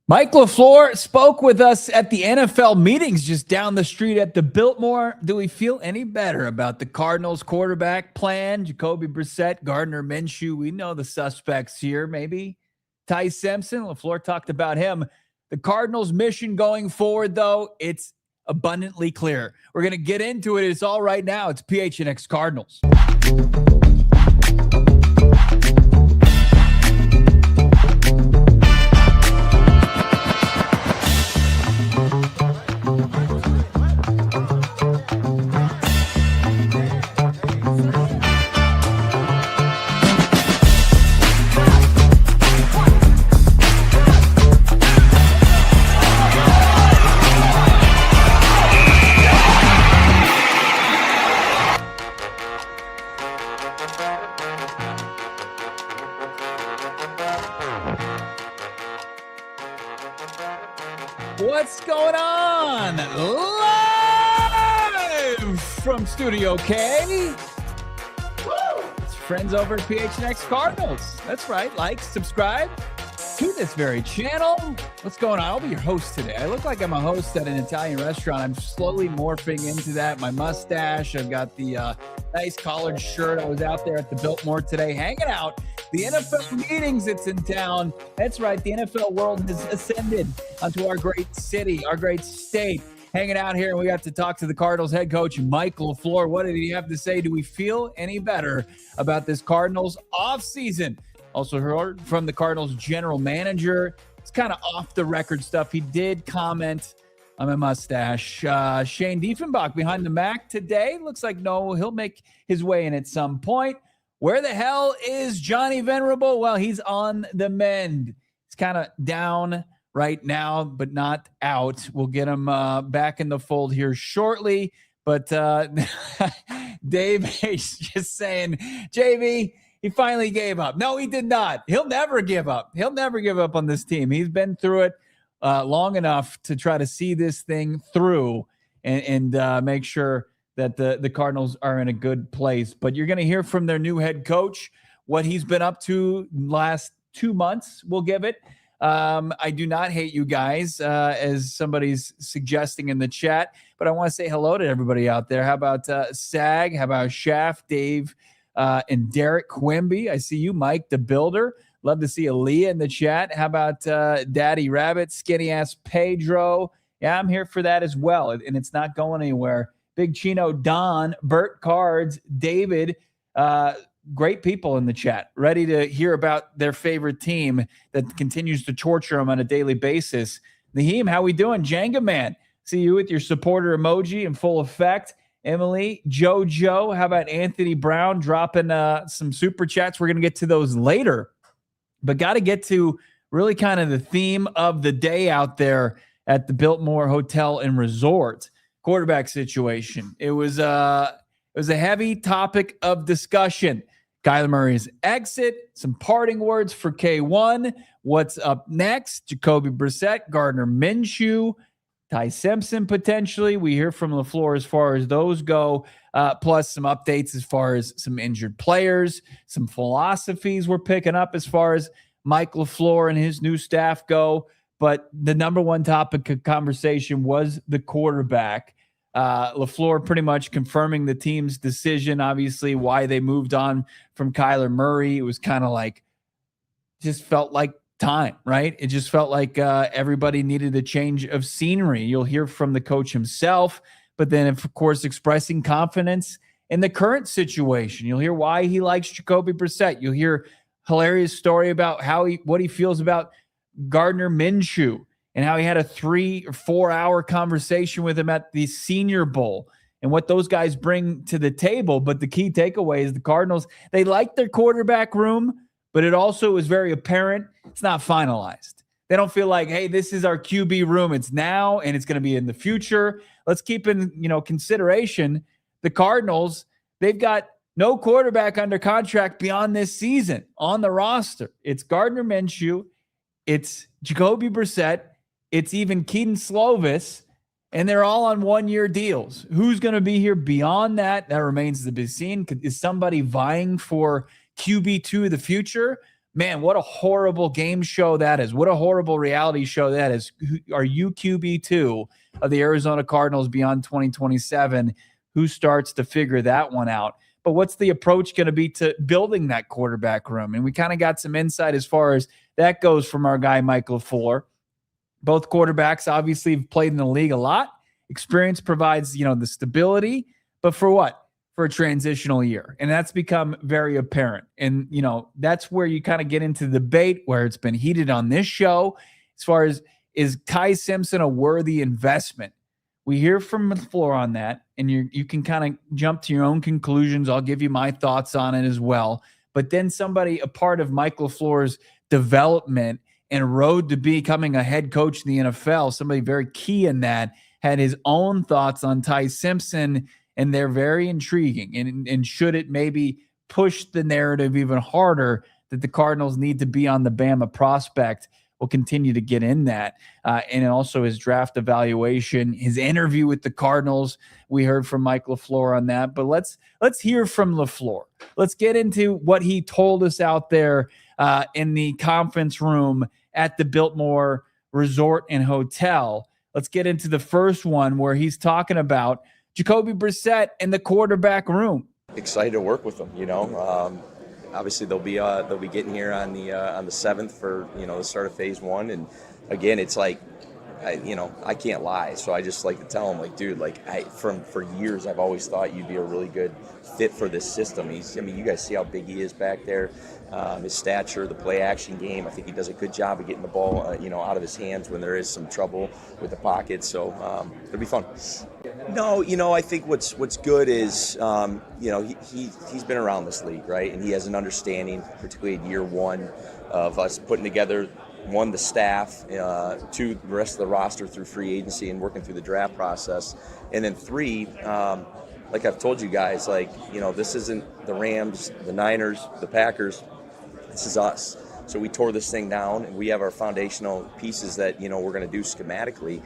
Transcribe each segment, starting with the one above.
Mike LaFleur spoke with us at the NFL meetings just down the street at the Biltmore. Do we feel any better about the Cardinals quarterback plan? Jacoby Brissett, Gardner Minshew. We know the suspects here. Maybe Ty Simpson. LaFleur talked about him. The Cardinals' mission going forward, though, it's abundantly clear. We're going to get into it. It's all right now. It's PHNX Cardinals. What's going on? Live from Studio K. It's friends over at PHNX Cardinals. That's right. Like, subscribe to this very channel. What's going on? I'll be your host today. I look like I'm a host at an Italian restaurant. I'm slowly morphing into that. My mustache. I've got the nice collared shirt. I was out there at the Biltmore today hanging out. The NFL meetings that's in town. That's right. The NFL world has ascended onto our great city, our great state. Hanging out here, and we got to talk to the Cardinals head coach, Mike LaFleur. What did he have to say? Do we feel any better about this Cardinals offseason? Also heard from the Cardinals general manager. It's kind of off-the-record stuff. He did comment on my mustache. Shane Diefenbach behind the Mac today. Looks like no, he'll make his way in at some point. Where the hell is Johnny Venerable? Well, he's on the mend. He's kind of down right now, but not out. We'll get him back in the fold here shortly. But Dave is just saying, JV, he finally gave up. No, he did not. He'll never give up. He'll never give up on this team. He's been through it long enough to try to see this thing through and make sure that the Cardinals are in a good place. But you're going to hear from their new head coach, what he's been up to last 2 months, we'll give it. I do not hate you guys, as somebody's suggesting in the chat, but I want to say hello to everybody out there. How about Sag? How about Shaft, Dave, and Derek Quimby? I see you, Mike the Builder. Love to see Aaliyah in the chat. How about Daddy Rabbit, Skinny Ass Pedro? Yeah, I'm here for that as well, and it's not going anywhere. Big Chino, Don, Bert Cards, David, great people in the chat, ready to hear about their favorite team that continues to torture them on a daily basis. Naheem, how we doing? Jenga Man, see you with your supporter emoji in full effect. Emily, JoJo, how about Anthony Brown dropping some super chats? We're going to get to those later, but got to get to really kind of the theme of the day out there at the Biltmore Hotel and Resort. Quarterback situation. It was a heavy topic of discussion. Kyler Murray's exit, some parting words for K1. What's up next? Jacoby Brissett, Gardner Minshew, Ty Simpson potentially. We hear from LaFleur as far as those go, plus some updates as far as some injured players, some philosophies we're picking up as far as Mike LaFleur and his new staff go. But the number one topic of conversation was the quarterback. LaFleur pretty much confirming the team's decision, obviously, why they moved on from Kyler Murray. It was kind of like, just felt like time, right? It just felt like everybody needed a change of scenery. You'll hear from the coach himself, but then, of course, expressing confidence in the current situation. You'll hear why he likes Jacoby Brissett. You'll hear hilarious story about what he feels about Gardner Minshew, and how he had a 3 or 4 hour conversation with him at the Senior Bowl and what those guys bring to the table. But the key takeaway is the Cardinals, they like their quarterback room, but it also is very apparent it's not finalized. They don't feel like, hey, this is our QB room. It's now and it's going to be in the future. Let's keep in consideration the Cardinals, they've got no quarterback under contract beyond this season on the roster. It's Gardner Minshew. It's Jacoby Brissett. It's even Keaton Slovis, and they're all on one-year deals. Who's going to be here beyond that? That remains to be seen. Is somebody vying for QB2 of the future? man, what a horrible game show that is. What a horrible reality show that is. Are you QB2 of the Arizona Cardinals beyond 2027? Who starts to figure that one out? But what's the approach going to be to building that quarterback room? And we kind of got some insight as far as that goes from our guy, Mike LaFleur. Both quarterbacks obviously have played in the league a lot. Experience provides, the stability, but for what? For a transitional year. And that's become very apparent. And, that's where you kind of get into the debate where it's been heated on this show as far as, is Ty Simpson a worthy investment? We hear from LaFleur on that, and you can kind of jump to your own conclusions. I'll give you my thoughts on it as well. But then somebody, a part of Mike LaFleur's development and road to becoming a head coach in the NFL, somebody very key in that, had his own thoughts on Ty Simpson, and they're very intriguing. And should it maybe push the narrative even harder that the Cardinals need to be on the Bama prospect? We'll continue to get in that. And also his draft evaluation, his interview with the Cardinals. We heard from Mike LaFleur on that. But let's hear from LaFleur. Let's get into what he told us out there in the conference room at the Biltmore Resort and Hotel. Let's get into the first one where he's talking about Jacoby Brissett and the quarterback room. Excited to work with them, Obviously, they'll be getting here on the 7th for the start of phase 1, and again, it's like, I can't lie, so I just like to tell them, dude, for years I've always thought you'd be a really good fit for this system. You guys see how big he is back there, his stature, the play action game. I think he does a good job of getting the ball, out of his hands when there is some trouble with the pocket. So it'll be fun. No, I think what's good is, he's been around this league, right? And he has an understanding, particularly in year one, of us putting together, one, the staff, two, the rest of the roster through free agency and working through the draft process. And then three, like I've told you guys, this isn't the Rams, the Niners, the Packers. This is us. So we tore this thing down, and we have our foundational pieces that, we're going to do schematically.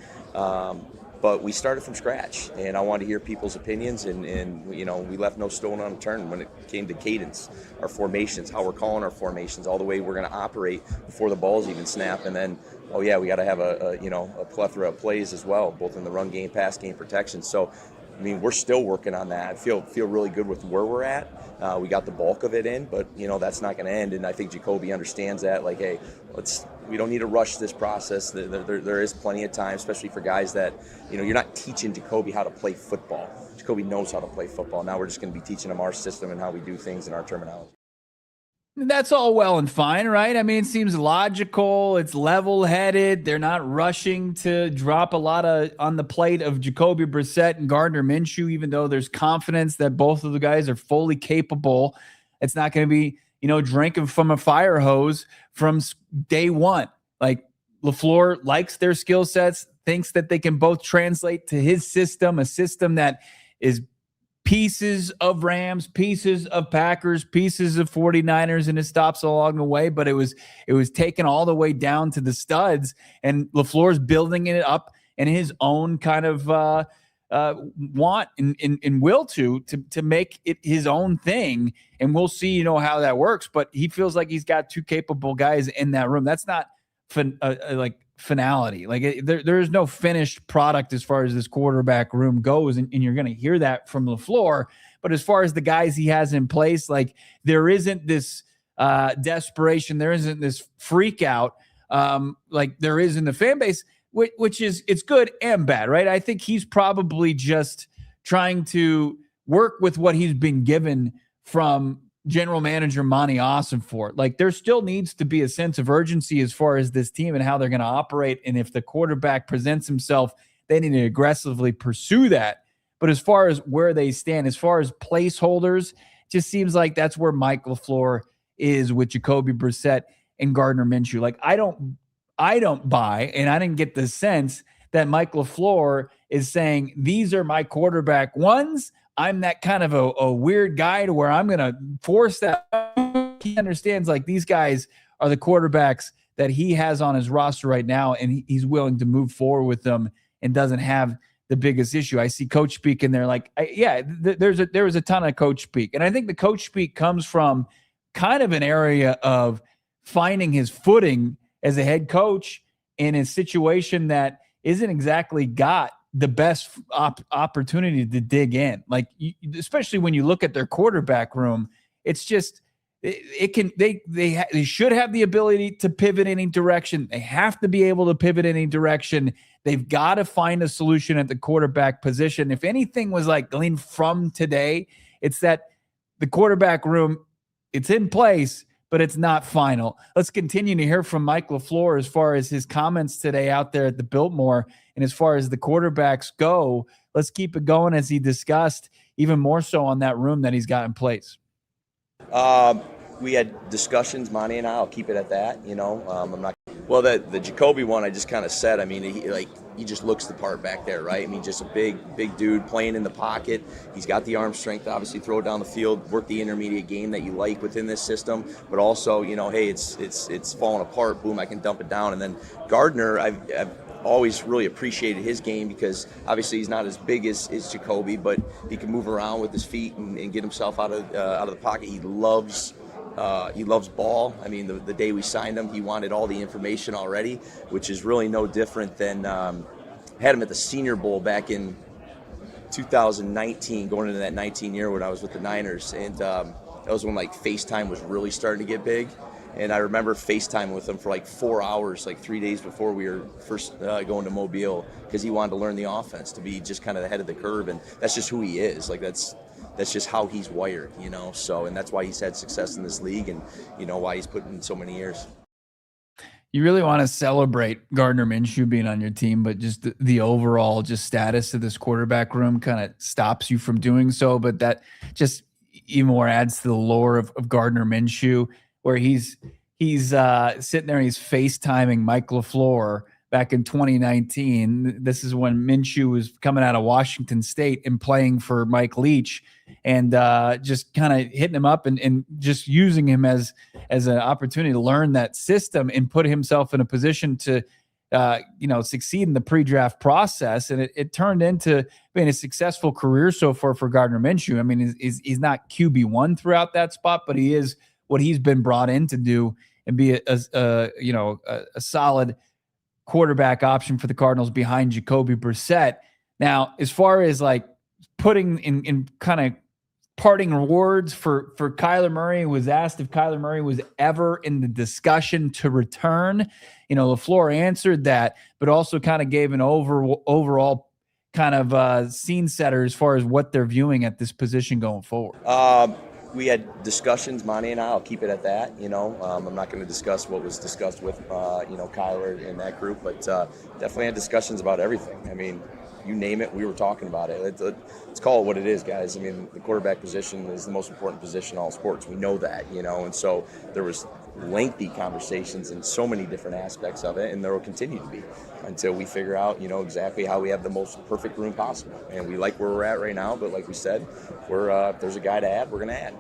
But we started from scratch, and I wanted to hear people's opinions, and we left no stone unturned when it came to cadence, our formations, how we're calling our formations, all the way we're going to operate before the balls even snap, and then, we got to have a plethora of plays as well, both in the run game, pass game, protection. So, we're still working on that. I feel really good with where we're at. We got the bulk of it in, but that's not going to end. And I think Jacoby understands that. Hey, we don't need to rush this process. There is plenty of time, especially for guys that you're not teaching Jacoby how to play football. Jacoby knows how to play football. Now we're just going to be teaching him our system and how we do things in our terminology. That's all well and fine, right? It seems logical. It's level-headed. They're not rushing to drop a lot on the plate of Jacoby Brissett and Gardner Minshew, even though there's confidence that both of the guys are fully capable. It's not going to be, drinking from a fire hose from day one. LaFleur likes their skill sets, thinks that they can both translate to his system, a system that is pieces of Rams, pieces of Packers, pieces of 49ers, and it stops along the way. But it was taken all the way down to the studs, and LaFleur's building it up in his own kind of want and will to make it his own thing. And we'll see, how that works. But he feels like he's got two capable guys in that room. That's not finality. There is no finished product as far as this quarterback room goes, and you're going to hear that from LaFleur. But as far as the guys he has in place, there isn't this desperation, there isn't this freak out like there is in the fan base, which is, it's good and bad, right? I think he's probably just trying to work with what he's been given from general manager Monty Ossenfort. There still needs to be a sense of urgency as far as this team and how they're going to operate. And if the quarterback presents himself, they need to aggressively pursue that. But as far as where they stand, as far as placeholders, it just seems like that's where Mike LaFleur is with Jacoby Brissett and Gardner Minshew. I don't buy, and I didn't get the sense that Mike LaFleur is saying, these are my quarterback ones. I'm that kind of a weird guy to where I'm going to force that. He understands these guys are the quarterbacks that he has on his roster right now, and he's willing to move forward with them and doesn't have the biggest issue. I see coach speak in there there was a ton of coach speak. And I think the coach speak comes from kind of an area of finding his footing as a head coach in a situation that isn't exactly got the best opportunity to dig in. Like, especially when you look at their quarterback room, it's just, they should have the ability to pivot any direction. They have to be able to pivot any direction. They've got to find a solution at the quarterback position. If anything was like gleaned from today, it's that the quarterback room, it's in place, but it's not final. Let's continue to hear from Mike LaFleur as far as his comments today out there at the Biltmore. And as far as the quarterbacks go, let's keep it going as he discussed even more so on that room that he's got in place. We had discussions, Monty and I'll keep it at that. I'm not. Well, the Jacoby one, I just kind of said. I mean, he just looks the part back there, right? I mean, just a big dude playing in the pocket. He's got the arm strength, obviously, throw it down the field, work the intermediate game that you like within this system. But also, hey, it's falling apart. Boom, I can dump it down. And then Gardner, I've always really appreciated his game because obviously he's not as big as Jacoby, but he can move around with his feet and get himself out of the pocket. He loves ball. I mean, the day we signed him, he wanted all the information already, which is really no different than had him at the Senior Bowl back in 2019, going into that 19 year when I was with the Niners, and that was when like FaceTime was really starting to get big. And I remember FaceTime with him for like 4 hours, like 3 days before we were first going to Mobile, because he wanted to learn the offense, to be just kind of ahead of the curve. And that's just who he is. Like that's just how he's wired, So, and that's why he's had success in this league, and why he's put in so many years. You really want to celebrate Gardner Minshew being on your team, but just the overall just status of this quarterback room kind of stops you from doing so. But that just even more adds to the lore of Gardner Minshew, where he's sitting there and he's FaceTiming Mike LaFleur back in 2019. This is when Minshew was coming out of Washington State and playing for Mike Leach, and just kind of hitting him up and just using him as an opportunity to learn that system and put himself in a position to succeed in the pre-draft process. And it turned into being a successful career so far for Gardner Minshew. I mean, he's not QB1 throughout that spot, but he is what he's been brought in to do and be a solid quarterback option for the Cardinals behind Jacoby Brissett. Now, as far as like putting in kind of parting words for Kyler Murray, was asked if Kyler Murray was ever in the discussion to return. LaFleur answered that, but also kind of gave an overall kind of scene setter as far as what they're viewing at this position going forward. We had discussions, Monty and I'll keep it at that. I'm not going to discuss what was discussed with, Kyler and that group, but definitely had discussions about everything. I mean, you name it, we were talking about it. Let's call it what it is, guys. I mean, the quarterback position is the most important position in all sports. We know that, and so there was lengthy conversations in so many different aspects of it, and there will continue to be until we figure out, exactly how we have the most perfect room possible. And we like where we're at right now, but like we said, if there's a guy to add, we're going to add.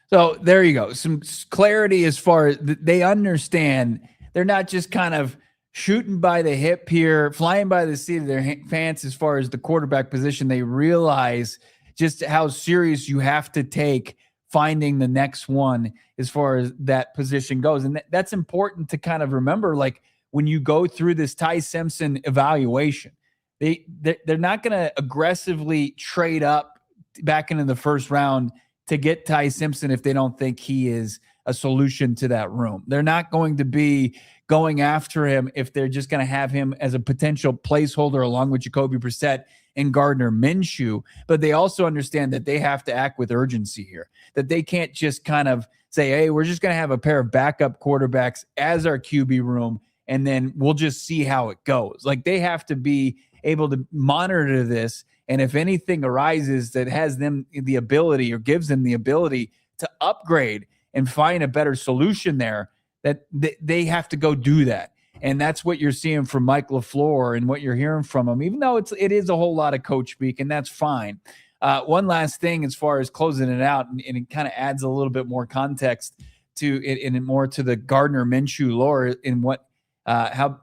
So there you go. Some clarity as far as they understand. They're not just kind of shooting by the hip here, flying by the seat of their pants as far as the quarterback position. They realize just how serious you have to take finding the next one as far as that position goes. And that's important to kind of remember, like when you go through this Ty Simpson evaluation, they're not going to aggressively trade up back into the first round to get Ty Simpson if they don't think he is a solution to that room. They're not going to be going after him if they're just going to have him as a potential placeholder along with Jacoby Brissett and Gardner Minshew. But they also understand that they have to act with urgency here, that they can't just kind of say, hey, we're just going to have a pair of backup quarterbacks as our QB room, and then we'll just see how it goes. Like, they have to be able to monitor this. And if anything arises that has them the ability or gives them the ability to upgrade and find a better solution there, that they have to go do that. And that's what you're seeing from Mike LaFleur and what you're hearing from him, even though it is a whole lot of coach speak, and that's fine. One last thing as far as closing it out, and it kind of adds a little bit more context to it and more to the Gardner Minshew lore in what how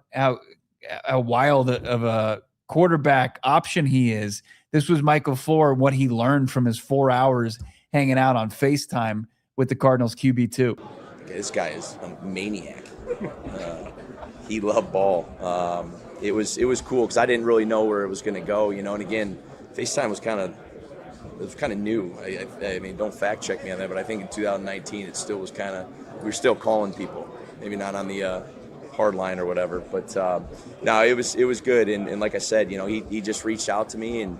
wild of a quarterback option he is. This was Mike LaFleur, what he learned from his 4 hours hanging out on FaceTime with the Cardinals QB2. this guy is a maniac. He loved ball. It was cool because I didn't really know where it was going to go, you know. And again, FaceTime was kind of new. I mean, don't fact check me on that, but I think in 2019 it still was kind of, we were still calling people, maybe not on the hard line or whatever. But no, it was good. And like I said, you know, he just reached out to me and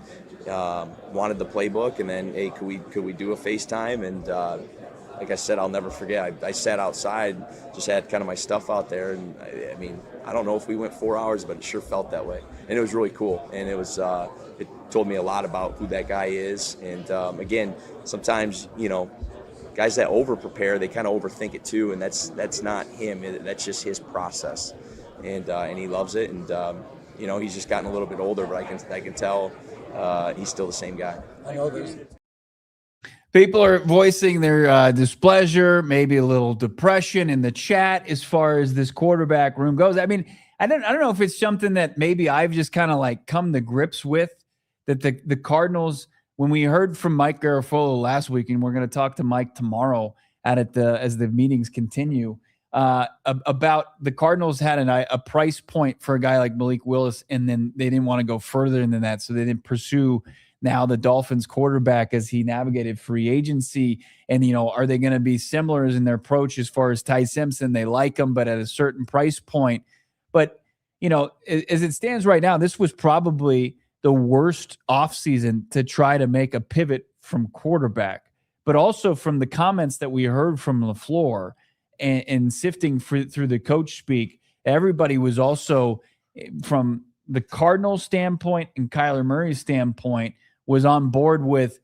wanted the playbook, and then, hey, could we do a FaceTime? And like I said, I'll never forget. I sat outside, just had kind of my stuff out there, and I mean, I don't know if we went 4 hours, but it sure felt that way. And it was really cool. And it told me a lot about who that guy is. And again, sometimes, you know, guys that over prepare, they kind of overthink it too, and that's not him. That's just his process, and he loves it. And you know, he's just gotten a little bit older, but I can tell he's still the same guy. I know this. People are voicing their displeasure, maybe a little depression in the chat as far as this quarterback room goes. I mean, I don't know if it's something that maybe I've just kind of like come to grips with, that the Cardinals, when we heard from Mike Garafolo last week, and we're going to talk to Mike tomorrow as the meetings continue, about the Cardinals had a price point for a guy like Malik Willis, and then they didn't want to go further than that, so they didn't pursue now the Dolphins quarterback as he navigated free agency. And, you know, are they going to be similar in their approach as far as Ty Simpson? They like him, but at a certain price point. But, you know, as it stands right now, this was probably the worst offseason to try to make a pivot from quarterback, but also from the comments that we heard from LaFleur and sifting through the coach speak, everybody was also, from the Cardinals standpoint and Kyler Murray's standpoint, was on board with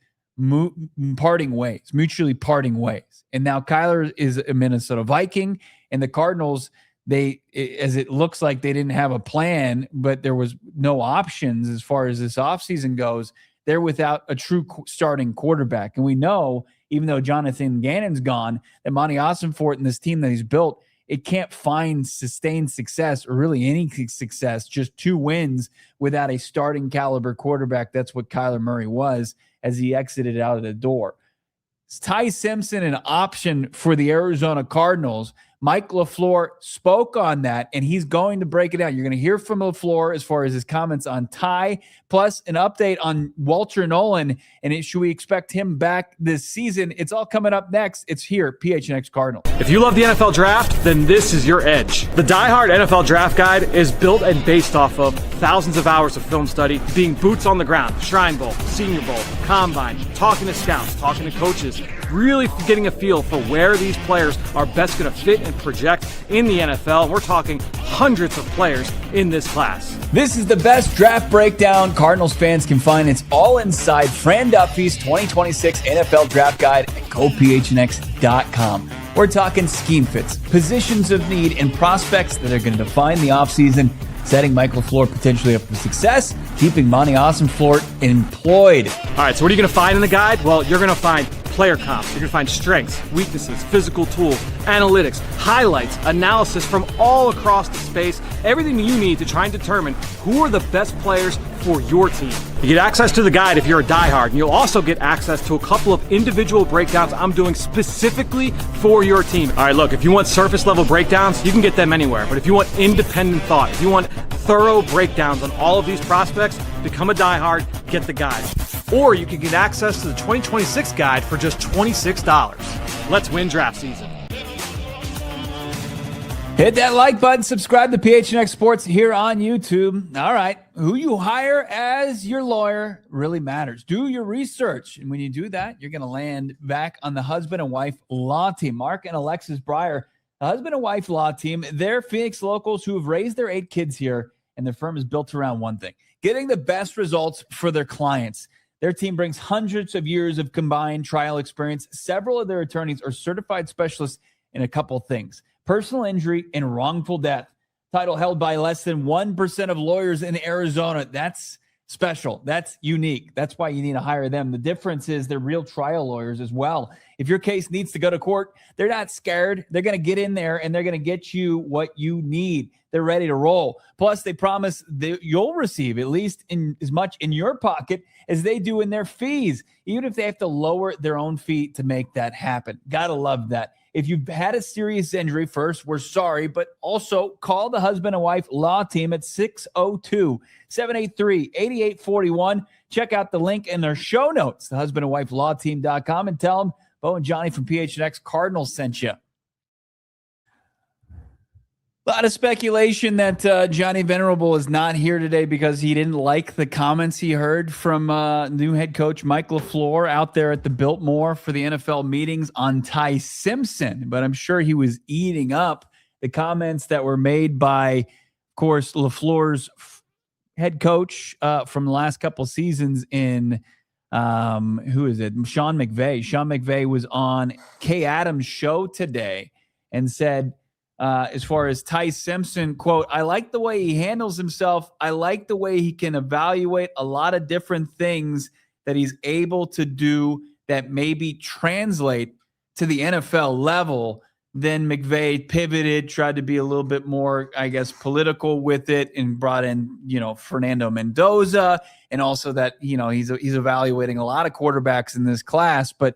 parting ways, mutually parting ways. And now Kyler is a Minnesota Viking, and the Cardinals, as it looks like they didn't have a plan, but there was no options as far as this offseason goes. They're without a true starting quarterback. And we know, even though Jonathan Gannon's gone, that Monty Ossenfort and this team that he's built, it can't find sustained success, or really any success, just 2 wins without a starting caliber quarterback. That's what Kyler Murray was as he exited out of the door. Is Ty Simpson an option for the Arizona Cardinals? Mike LaFleur spoke on that, and he's going to break it down. You're going to hear from LaFleur as far as his comments on Ty, plus an update on Walter Nolen, and should we expect him back this season? It's all coming up next. It's here, PHNX Cardinals. If you love the NFL Draft, then this is your edge. The Die Hard NFL Draft Guide is built and based off of thousands of hours of film study, being boots on the ground, Shrine Bowl, Senior Bowl, Combine, talking to scouts, talking to coaches, really getting a feel for where these players are best going to fit and project in the NFL. We're talking hundreds of players in this class. This is the best draft breakdown Cardinals fans can find. It's all inside Fran Duffy's 2026 NFL Draft Guide at GoPHNX.com. We're talking scheme fits, positions of need, and prospects that are going to define the offseason, setting Mike LaFleur potentially up for success, keeping Monty Ossenfort employed. All right, so what are you going to find in the guide? Well, you're going to find player comps. You're going to find strengths, weaknesses, physical tools, analytics, highlights, analysis from all across the space, everything you need to try and determine who are the best players for your team. You get access to the guide if you're a diehard, and you'll also get access to a couple of individual breakdowns I'm doing specifically for your team. All right, look, if you want surface level breakdowns, you can get them anywhere, but if you want independent thought, if you want thorough breakdowns on all of these prospects, become a diehard, get the guide. Or you can get access to the 2026 guide for just $26. Let's win draft season. Hit that like button, subscribe to PHNX Sports here on YouTube. All right, who you hire as your lawyer really matters. Do your research. And when you do that, you're going to land back on the husband and wife law team. Mark and Alexis Breyer, the husband and wife law team, they're Phoenix locals who have raised their 8 kids here, and their firm is built around one thing: getting the best results for their clients. Their team brings hundreds of years of combined trial experience. Several of their attorneys are certified specialists in a couple things: personal injury and wrongful death. Title held by less than 1% of lawyers in Arizona. That's special. That's unique. That's why you need to hire them. The difference is they're real trial lawyers as well. if your case needs to go to court, they're not scared. They're going to get in there and they're going to get you what you need. They're ready to roll. Plus, they promise that you'll receive at least in as much in your pocket as they do in their fees, even if they have to lower their own fee to make that happen. Gotta love that. If you've had a serious injury, first, we're sorry, but also call the husband and wife law team at 602-783-8841. Check out the link in their show notes, thehusbandandwifelawteam.com, and tell them Bo and Johnny from PHNX Cardinals sent you. A lot of speculation that Johnny Venerable is not here today because he didn't like the comments he heard from new head coach Mike LaFleur out there at the Biltmore for the NFL meetings on Ty Simpson. But I'm sure he was eating up the comments that were made by, of course, LaFleur's head coach from the last couple seasons in, who is it? Sean McVay. Sean McVay was on Kay Adams' show today and said, as far as Ty Simpson, quote, I like the way he handles himself. I like the way he can evaluate a lot of different things that he's able to do that maybe translate to the NFL level. Then McVay pivoted, tried to be a little bit more, I guess, political with it and brought in, Fernando Mendoza, and also that, he's evaluating a lot of quarterbacks in this class. But,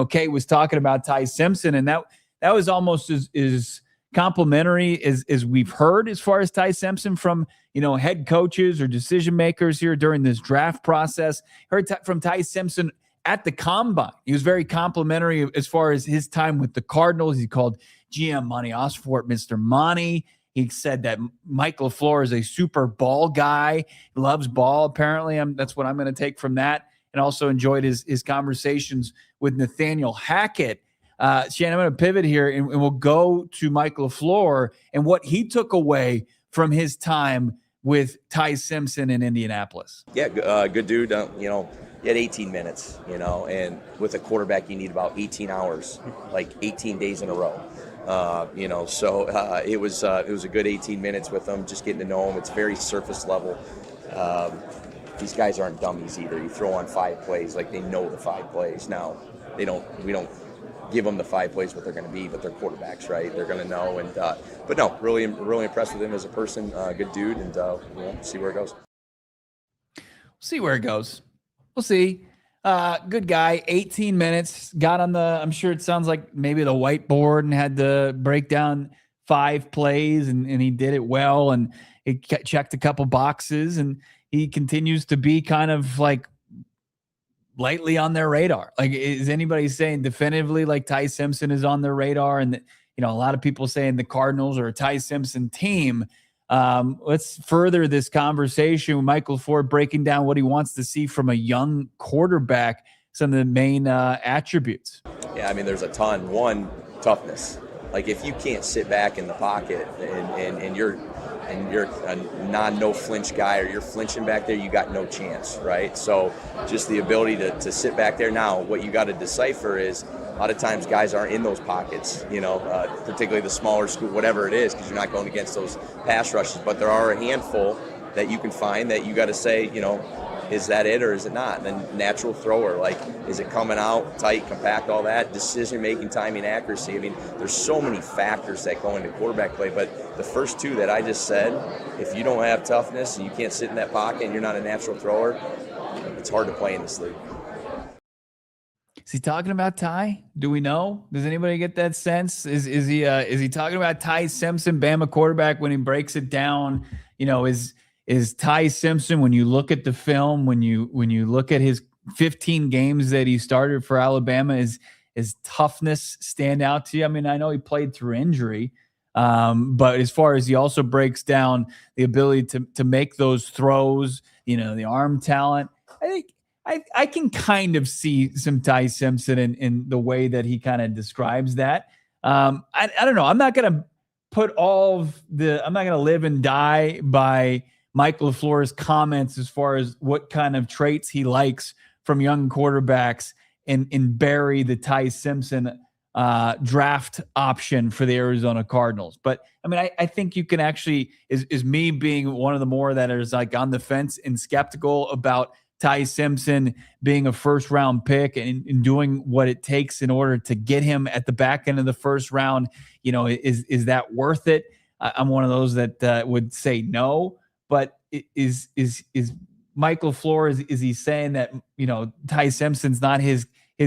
Kate was talking about Ty Simpson, and that was almost as complimentary as we've heard as far as Ty Simpson from, head coaches or decision makers here during this draft process. Heard from Ty Simpson at the combine. He was very complimentary as far as his time with the Cardinals. He called GM Monty Osfort Mr. Monty. He said that Mike LaFleur is a super ball guy, loves ball, apparently. That's what I'm going to take from that. And also enjoyed his conversations with Nathaniel Hackett. Shannon, I'm going to pivot here and we'll go to Mike LaFleur and what he took away from his time with Ty Simpson in Indianapolis. Yeah, good dude. He had 18 minutes, and with a quarterback, you need about 18 hours, like 18 days in a row. So it was a good 18 minutes with him, just getting to know him. It's very surface level. These guys aren't dummies either. You throw on 5 plays, like they know the 5 plays. Now, we don't give them the 5 plays what they're going to be, but they're quarterbacks, right? They're going to know. And but no, really impressed with him as a person. Good dude, and see where it goes. See where it goes. We'll see. Good guy. 18 minutes. Got on I'm sure it sounds like maybe the whiteboard and had to break down 5 plays, and he did it well, and he checked a couple boxes, and he continues to be kind of like lightly on their radar. Like, is anybody saying definitively like Ty Simpson is on their radar? And a lot of people saying the Cardinals are a Ty Simpson team. Let's further this conversation with Mike LaFleur breaking down what he wants to see from a young quarterback, some of the main attributes. Yeah, there's a ton. One, toughness. Like, if you can't sit back in the pocket and you're a no flinch guy, or you're flinching back there, you got no chance, right? So just the ability to sit back there. Now, what you got to decipher is a lot of times guys aren't in those pockets, particularly the smaller school, whatever it is, because you're not going against those pass rushes. But there are a handful that you can find that you got to say, is that it or is it not? And then natural thrower, like, is it coming out tight, compact, all that? Decision-making, timing, accuracy. There's so many factors that go into quarterback play, but the first 2 that I just said, if you don't have toughness and you can't sit in that pocket and you're not a natural thrower, it's hard to play in this league. Is he talking about Ty? Do we know? Does anybody get that sense? Is he talking about Ty Simpson, Bama quarterback, when he breaks it down? Is Ty Simpson, when you look at the film, when you look at his 15 games that he started for Alabama, is toughness stand out to you? I know he played through injury, but as far as he also breaks down the ability to make those throws, the arm talent, I think I can kind of see some Ty Simpson in the way that he kind of describes that. I don't know. I'm not going to live and die by Mike LaFleur's comments as far as what kind of traits he likes from young quarterbacks and bury the Ty Simpson draft option for the Arizona Cardinals. But I think you can actually, is me being one of the more that is like on the fence and skeptical about Ty Simpson being a first-round pick and doing what it takes in order to get him at the back end of the first round, is that worth it? I'm one of those that would say no. But is Mike LaFleur, is he saying that Ty Simpson's not his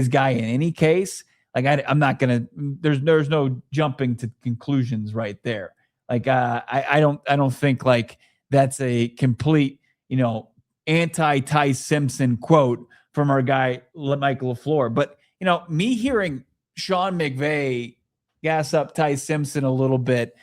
guy in any case? Like I'm not gonna. There's no jumping to conclusions right there. Like I don't think like that's a complete anti-Ty Simpson quote from our guy Mike LaFleur. But me hearing Sean McVay gas up Ty Simpson a little bit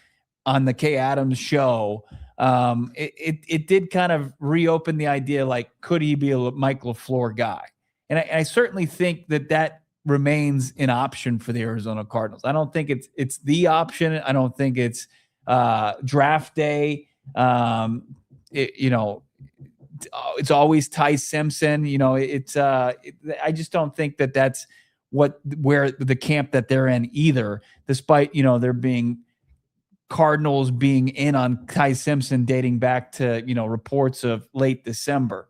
on the Kay Adams show, it did kind of reopen the idea, like, could he be a Mike LaFleur guy? And I certainly think that remains an option for the Arizona Cardinals. I don't think it's the option. I don't think it's draft day. It's always Ty Simpson. I just don't think that's where the camp that they're in either, despite, there being Cardinals being in on Ty Simpson dating back to, reports of late December.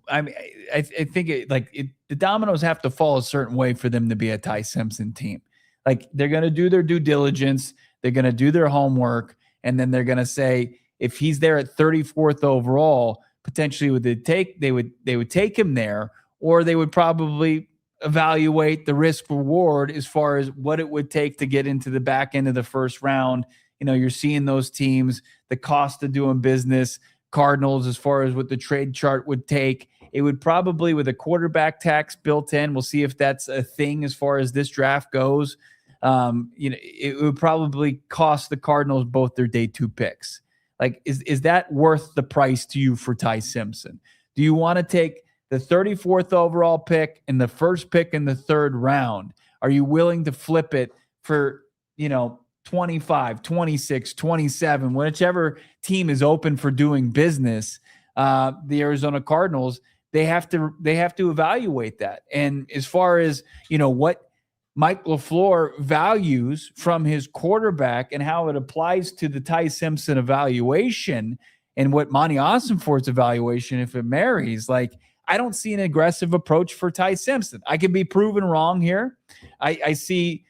I mean, I think the dominoes have to fall a certain way for them to be a Ty Simpson team. Like, they're going to do their due diligence. They're going to do their homework. And then they're going to say, if he's there at 34th overall, potentially they would take him there, or they would probably evaluate the risk reward as far as what it would take to get into the back end of the first round. You're seeing those teams, the cost of doing business. Cardinals, as far as what the trade chart would take, it would probably, with a quarterback tax built in, we'll see if that's a thing as far as this draft goes. It would probably cost the Cardinals both their day 2 picks. Like, is that worth the price to you for Ty Simpson? Do you want to take the 34th overall pick and the first pick in the third round? Are you willing to flip it for, 25, 26, 27, whichever team is open for doing business? The Arizona Cardinals, they have to evaluate that. And as far as, what Mike LaFleur values from his quarterback and how it applies to the Ty Simpson evaluation and what Monty Ossenfort's evaluation, if it marries, like, I don't see an aggressive approach for Ty Simpson. I could be proven wrong here. I see,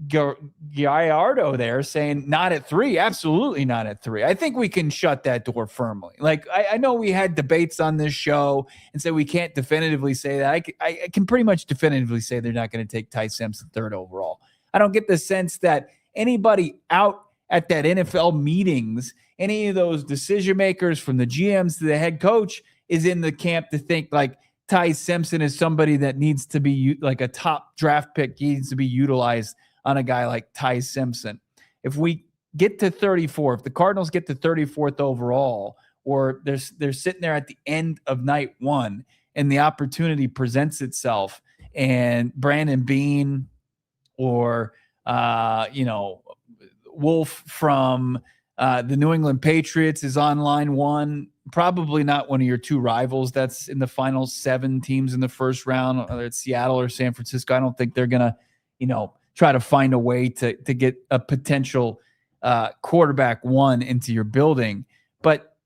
Gallardo there saying not at 3. Absolutely not at 3. I think we can shut that door firmly. Like, I know we had debates on this show and said we can't definitively say that. I can pretty much definitively say they're not going to take Ty Simpson 3rd overall. I don't get the sense that anybody out at that NFL meetings, any of those decision makers from the GMs to the head coach, is in the camp to think like Ty Simpson is somebody that needs to be like a top draft pick. He needs to be utilized on a guy like Ty Simpson. If we get to 34, if the Cardinals get to 34th overall, or they're sitting there at the end of night 1 and the opportunity presents itself, and Brandon Beane or Wolf from the New England Patriots is on line 1, probably not one of your 2 rivals that's in the final 7 teams in the first round, whether it's Seattle or San Francisco. I don't think they're going to, try to find a way to get a potential quarterback 1 into your building. But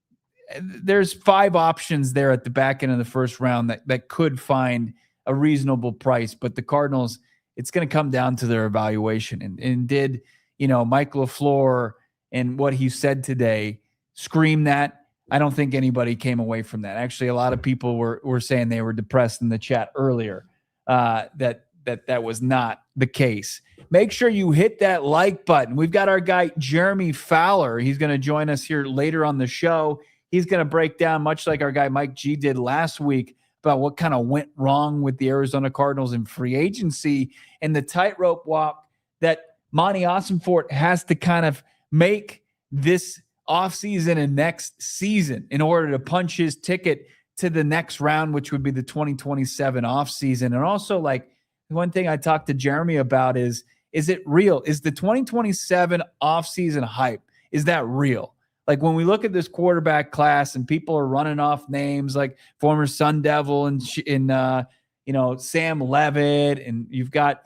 there's 5 options there at the back end of the first round that could find a reasonable price. But the Cardinals, it's going to come down to their evaluation. And did, Mike LaFleur and what he said today scream that? I don't think anybody came away from that. Actually, a lot of people were saying they were depressed in the chat earlier, that was not the case. Make sure you hit that like button. We've got our guy, Jeremy Fowler. He's going to join us here later on the show. He's going to break down, much like our guy Mike G did last week, about what kind of went wrong with the Arizona Cardinals in free agency and the tightrope walk that Monty Ossenfort has to kind of make this offseason and next season in order to punch his ticket to the next round, which would be the 2027 offseason. And also, like, one thing I talked to Jeremy about is it real? Is the 2027 offseason hype, is that real? Like, when we look at this quarterback class and people are running off names like former Sun Devil and Sam Levitt, and you've got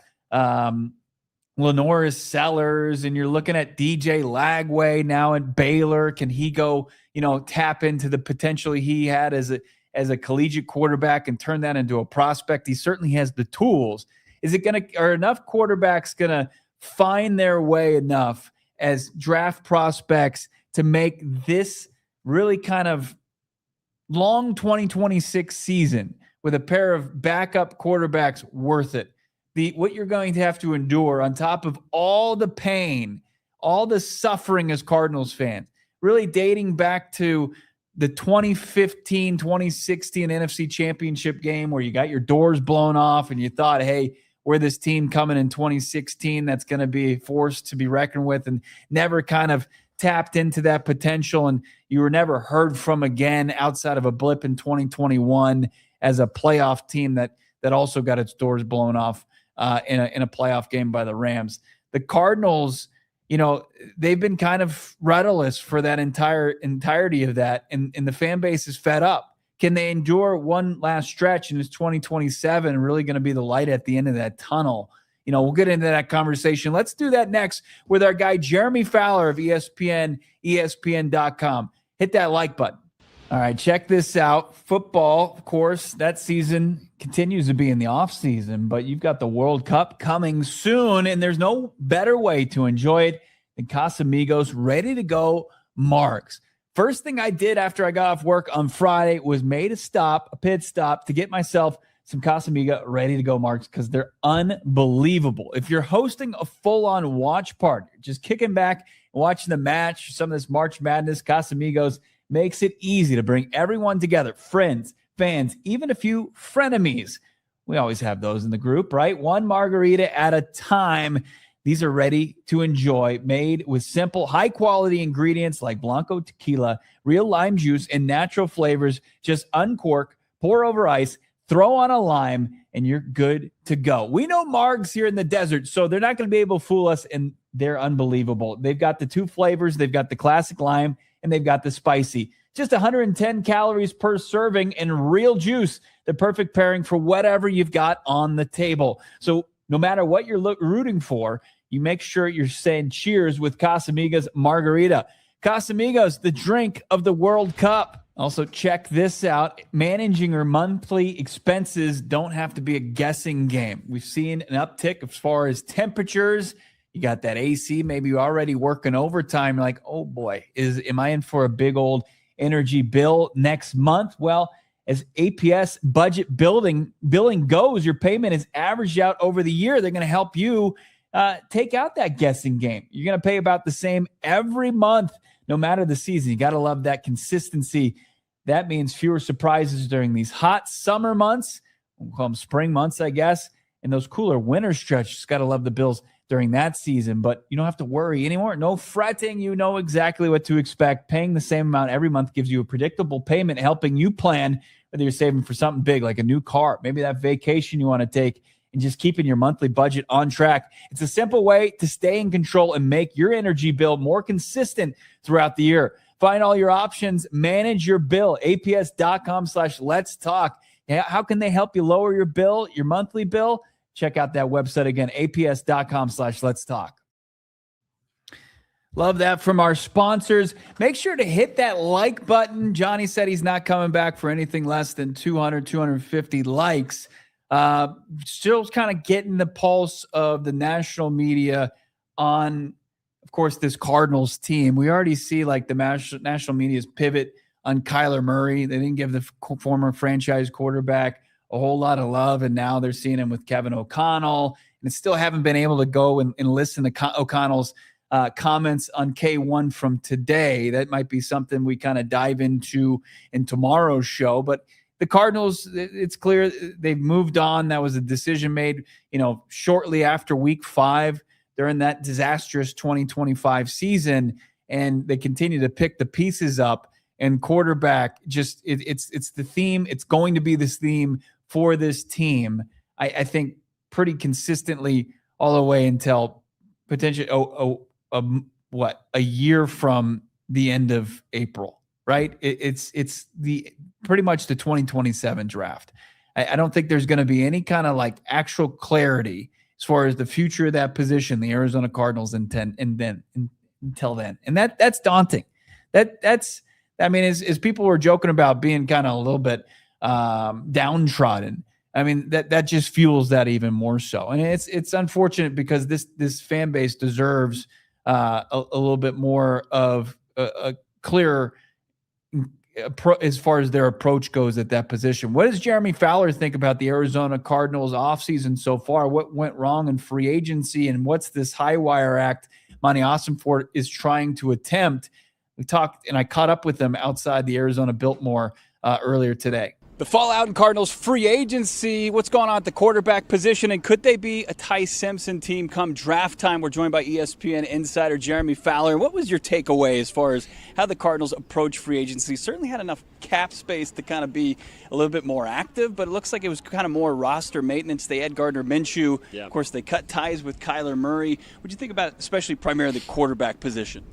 Lenoris Sellers, and you're looking at DJ Lagway now at Baylor. Can he go, tap into the potential he had as a collegiate quarterback and turn that into a prospect? He certainly has the tools. Are enough quarterbacks going to find their way enough as draft prospects to make this really kind of long 2026 season with a pair of backup quarterbacks worth it? What you're going to have to endure on top of all the pain, all the suffering as Cardinals fans, really dating back to the 2015, 2016 NFC Championship game where you got your doors blown off and you thought, hey, we're this team coming in 2016 that's going to be a force to be reckoned with, and never kind of tapped into that potential, and you were never heard from again outside of a blip in 2021 as a playoff team that also got its doors blown off in a playoff game by the Rams. The Cardinals, they've been kind of rudderless for that entirety of that, and the fan base is fed up. Can they endure one last stretch, and is 2027 really going to be the light at the end of that tunnel? We'll get into that conversation. Let's do that next with our guy Jeremy Fowler of ESPN, ESPN.com. Hit that like button. All right, check this out. Football, of course, that season continues to be in the off season, but you've got the World Cup coming soon, and there's no better way to enjoy it than Casamigos ready to go marks. First thing I did after I got off work on Friday was made a pit stop to get myself some Casamiga ready to go marks because they're unbelievable. If you're hosting a full-on watch party, just kicking back and watching the match, some of this March Madness, Casamigos makes it easy to bring everyone together, friends, fans, even a few frenemies. We always have those in the group, right? One margarita at a time. These are ready to enjoy, made with simple, high-quality ingredients like Blanco tequila, real lime juice, and natural flavors. Just uncork, pour over ice, throw on a lime, and you're good to go. We know margs here in the desert, so they're not going to be able to fool us, and they're unbelievable. They've got the two flavors. They've got the classic lime, and they've got the spicy. Just 110 calories per serving and real juice, the perfect pairing for whatever you've got on the table. So no matter what you're rooting for, you make sure you're saying cheers with Casamigos Margarita. Casamigos, the drink of the World Cup. Also, check this out. Managing your monthly expenses don't have to be a guessing game. We've seen an uptick as far as temperatures. You got that AC. Maybe you're already working overtime. You're like, oh boy, am I in for a big old energy bill next month? Well, as APS budget billing goes, your payment is averaged out over the year. They're going to help you take out that guessing game. You're going to pay about the same every month, no matter the season. You got to love that consistency. That means fewer surprises during these hot summer months. We'll call them spring months, I guess. And those cooler winter stretches. Got to love the Bills during that season, but you don't have to worry anymore. No fretting. You know exactly what to expect. Paying the same amount every month gives you a predictable payment, helping you plan whether you're saving for something big like a new car, maybe that vacation you want to take, and just keeping your monthly budget on track. It's a simple way to stay in control and make your energy bill more consistent throughout the year. Find all your options, manage your bill, aps.com/let's talk. How can they help you lower your bill, your monthly bill? Check out that website again, aps.com/let's talk. Love that from our sponsors. Make sure to hit that like button. Johnny said he's not coming back for anything less than 200, 250 likes. Still kind of getting the pulse of the national media on, of course, this Cardinals team. We already see like the national media's pivot on Kyler Murray. They didn't give the former franchise quarterback a whole lot of love, and now they're seeing him with Kevin O'Connell, and still haven't been able to go and listen to O'Connell's comments on K1 from today. That might be something we kind of dive into in tomorrow's show, but the Cardinals, it's clear they've moved on. That was a decision made, shortly after week 5 during that disastrous 2025 season. And they continue to pick the pieces up, and quarterback it's the theme. It's going to be this theme for this team. I think pretty consistently all the way until potentially, a year from the end of April. Right. It's the pretty much the 2027 draft. I don't think there's going to be any kind of like actual clarity as far as the future of that position, the Arizona Cardinals, until then. And that's daunting. That's as people were joking about being kind of a little bit downtrodden, that just fuels that even more so. And it's unfortunate because this fan base deserves a little bit more of a clearer as far as their approach goes at that position. What does Jeremy Fowler think about the Arizona Cardinals offseason so far? What went wrong in free agency, and what's this high wire act Monty Ossenfort is trying to attempt? We talked, and I caught up with them outside the Arizona Biltmore earlier today. The fallout in Cardinals free agency, what's going on at the quarterback position, and could they be a Ty Simpson team come draft time? We're joined by ESPN insider Jeremy Fowler. What was your takeaway as far as how the Cardinals approach free agency? Certainly had enough cap space to kind of be a little bit more active, but it looks like it was kind of more roster maintenance. They had Gardner Minshew. Yeah. Of course, they cut ties with Kyler Murray. What do you think about especially primarily the quarterback position?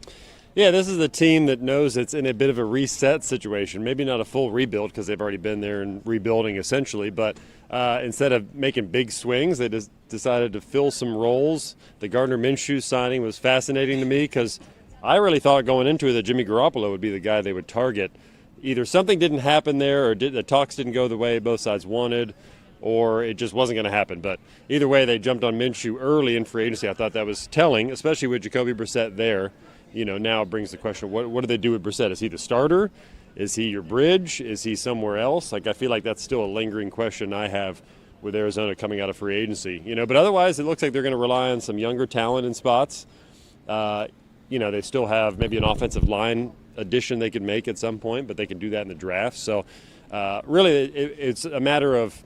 Yeah, this is a team that knows it's in a bit of a reset situation. Maybe not a full rebuild because they've already been there and rebuilding essentially, but instead of making big swings, they just decided to fill some roles. The Gardner Minshew signing was fascinating to me because I really thought going into it that Jimmy Garoppolo would be the guy they would target. Either something didn't happen there or the talks didn't go the way both sides wanted, or it just wasn't going to happen. But either way, they jumped on Minshew early in free agency. I thought that was telling, especially with Jacoby Brissett there. Now it brings the question, what do they do with Brissett? Is he the starter? Is he your bridge? Is he somewhere else? I feel like that's still a lingering question I have with Arizona coming out of free agency. But otherwise it looks like they're going to rely on some younger talent in spots. They still have maybe an offensive line addition they could make at some point, but they can do that in the draft. So really it's a matter of,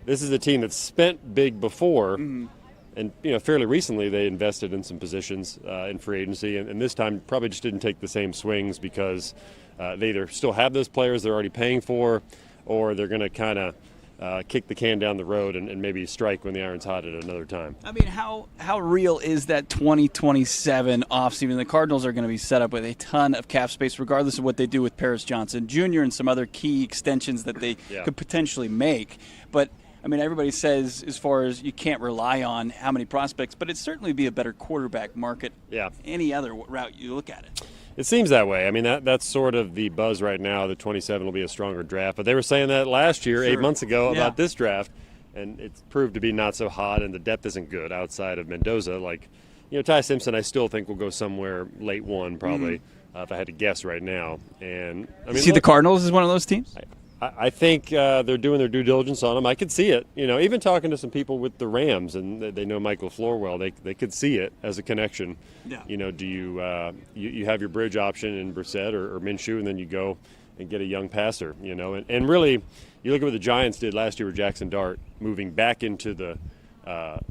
this is a team that's spent big before. Mm-hmm. And, fairly recently they invested in some positions in free agency, and this time probably just didn't take the same swings because they either still have those players they're already paying for, or they're going to kind of kick the can down the road and maybe strike when the iron's hot at another time. How real is that 2027 offseason? The Cardinals are going to be set up with a ton of cap space, regardless of what they do with Paris Johnson Jr. and some other key extensions that they could potentially make. But everybody says as far as you can't rely on how many prospects, but it'd certainly be a better quarterback market. Yeah. Any other route you look at it. It seems that way. That's sort of the buzz right now. The 27 will be a stronger draft. But they were saying that last year, 8 months ago, about this draft, and it's proved to be not so hot, and the depth isn't good outside of Mendoza. Ty Simpson, I still think will go somewhere late one probably, if I had to guess right now. And the Cardinals as one of those teams? I think they're doing their due diligence on him. I could see it. Even talking to some people with the Rams, and they know Mike LaFleur well, they could see it as a connection. Yeah. Do you have your bridge option in Brissett or Minshew, and then you go and get a young passer, And really, you look at what the Giants did last year with Jackson Dart, moving back into the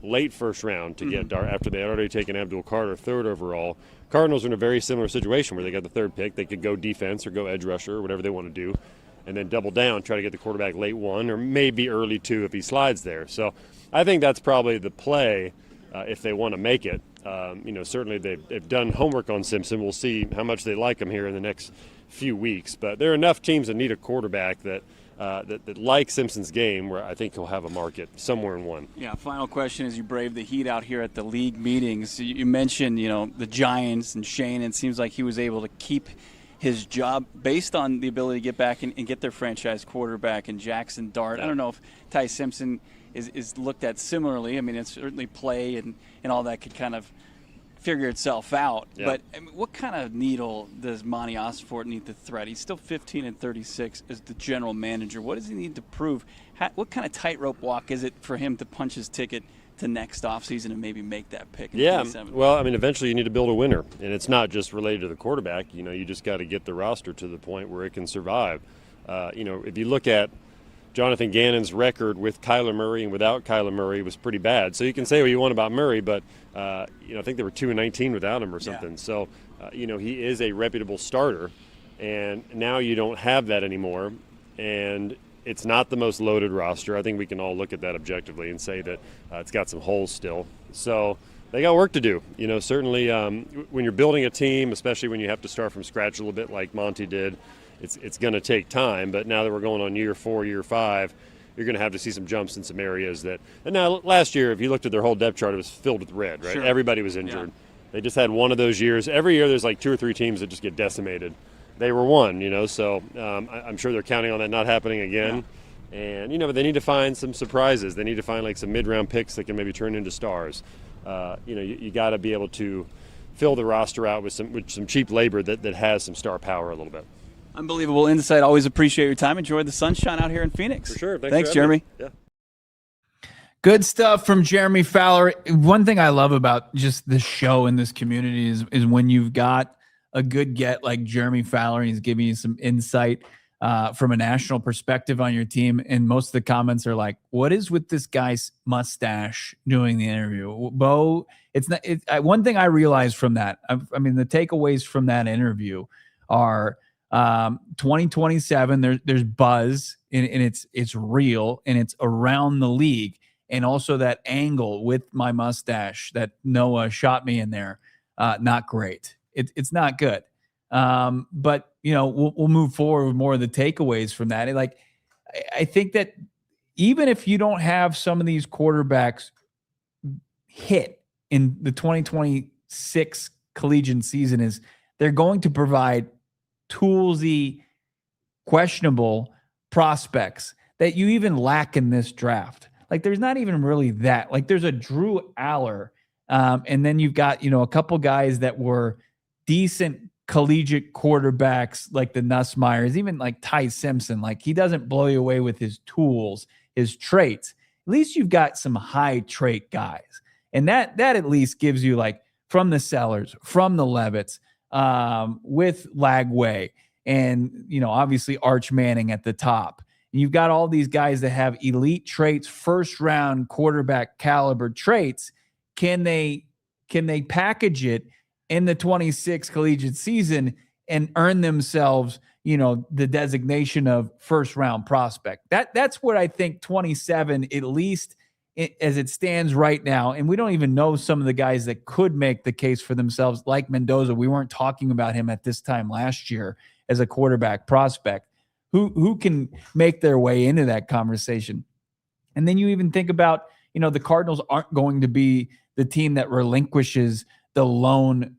late first round to get Dart after they had already taken Abdul Carter third overall. Cardinals are in a very similar situation where they got the third pick. They could go defense or go edge rusher or whatever they want to do, and then double down, try to get the quarterback late one or maybe early two if he slides there. So I think that's probably the play if they want to make it. Certainly they've done homework on Simpson. We'll see how much they like him here in the next few weeks. But there are enough teams that need a quarterback that like Simpson's game where I think he'll have a market somewhere in one. Yeah, final question as you brave the heat out here at the league meetings. You mentioned, the Giants and Shane, and it seems like he was able to keep his job based on the ability to get back and get their franchise quarterback and Jackson Dart. I don't know if Ty Simpson is looked at similarly. It's certainly play and all that could kind of figure itself out. Yeah. But what kind of needle does Monty Ossenfort need to thread? He's still 15-36 as the general manager. What does he need to prove? What kind of tightrope walk is it for him to punch his ticket to next offseason and maybe make that pick in 27? Well, eventually you need to build a winner, and it's not just related to the quarterback. You just got to get the roster to the point where it can survive. If you look at Jonathan Gannon's record with Kyler Murray and without Kyler Murray was pretty bad. So you can say what you want about Murray, but I think they were 2-19 without him or something. Yeah. So he is a reputable starter, and now you don't have that anymore, and it's not the most loaded roster. I think we can all look at that objectively and say that it's got some holes still. So they got work to do. Certainly when you're building a team, especially when you have to start from scratch a little bit like Monty did, it's going to take time. But now that we're going on year 4, year 5, you're going to have to see some jumps in some areas that. And now last year, if you looked at their whole depth chart, it was filled with red, right? Sure. Everybody was injured. Yeah. They just had one of those years. Every year, there's like 2 or 3 teams that just get decimated. They were one, so I'm sure they're counting on that not happening again. Yeah. And but they need to find some surprises. They need to find like some mid-round picks that can maybe turn into stars. You got to be able to fill the roster out with some cheap labor that has some star power a little bit. Unbelievable insight. Always appreciate your time. Enjoy the sunshine out here in Phoenix. For sure. Thanks Jeremy. Yeah. Good stuff from Jeremy Fowler. One thing I love about just the show in this community is when you've got a good get like Jeremy Fowler, he's giving you some insight from a national perspective on your team. And most of the comments are like, what is with this guy's mustache doing the interview? Bo, one thing I realized from that, the takeaways from that interview are 2027, there's buzz and it's real and it's around the league. And also that angle with my mustache that Noah shot me in there, not great. It's not good. But we'll move forward with more of the takeaways from that. I think that even if you don't have some of these quarterbacks hit in the 2026 collegiate season, they're going to provide toolsy, questionable prospects that you even lack in this draft. Like there's not even really that. Like there's a Drew Aller, and then you've got a couple guys that were decent collegiate quarterbacks like the Nussmeyers, even like Ty Simpson. Like he doesn't blow you away with his tools, his traits. At least you've got some high trait guys, and that at least gives you like from the Sellers, from the Levitts, with Lagway, and obviously Arch Manning at the top. And you've got all these guys that have elite traits, first round quarterback caliber traits. Can they package it in the 26 collegiate season and earn themselves, the designation of first round prospect? That's what I think 27, at least as it stands right now. And we don't even know some of the guys that could make the case for themselves, like Mendoza. We weren't talking about him at this time last year as a quarterback prospect. Who can make their way into that conversation? And then you even think about, the Cardinals aren't going to be the team that relinquishes the lone,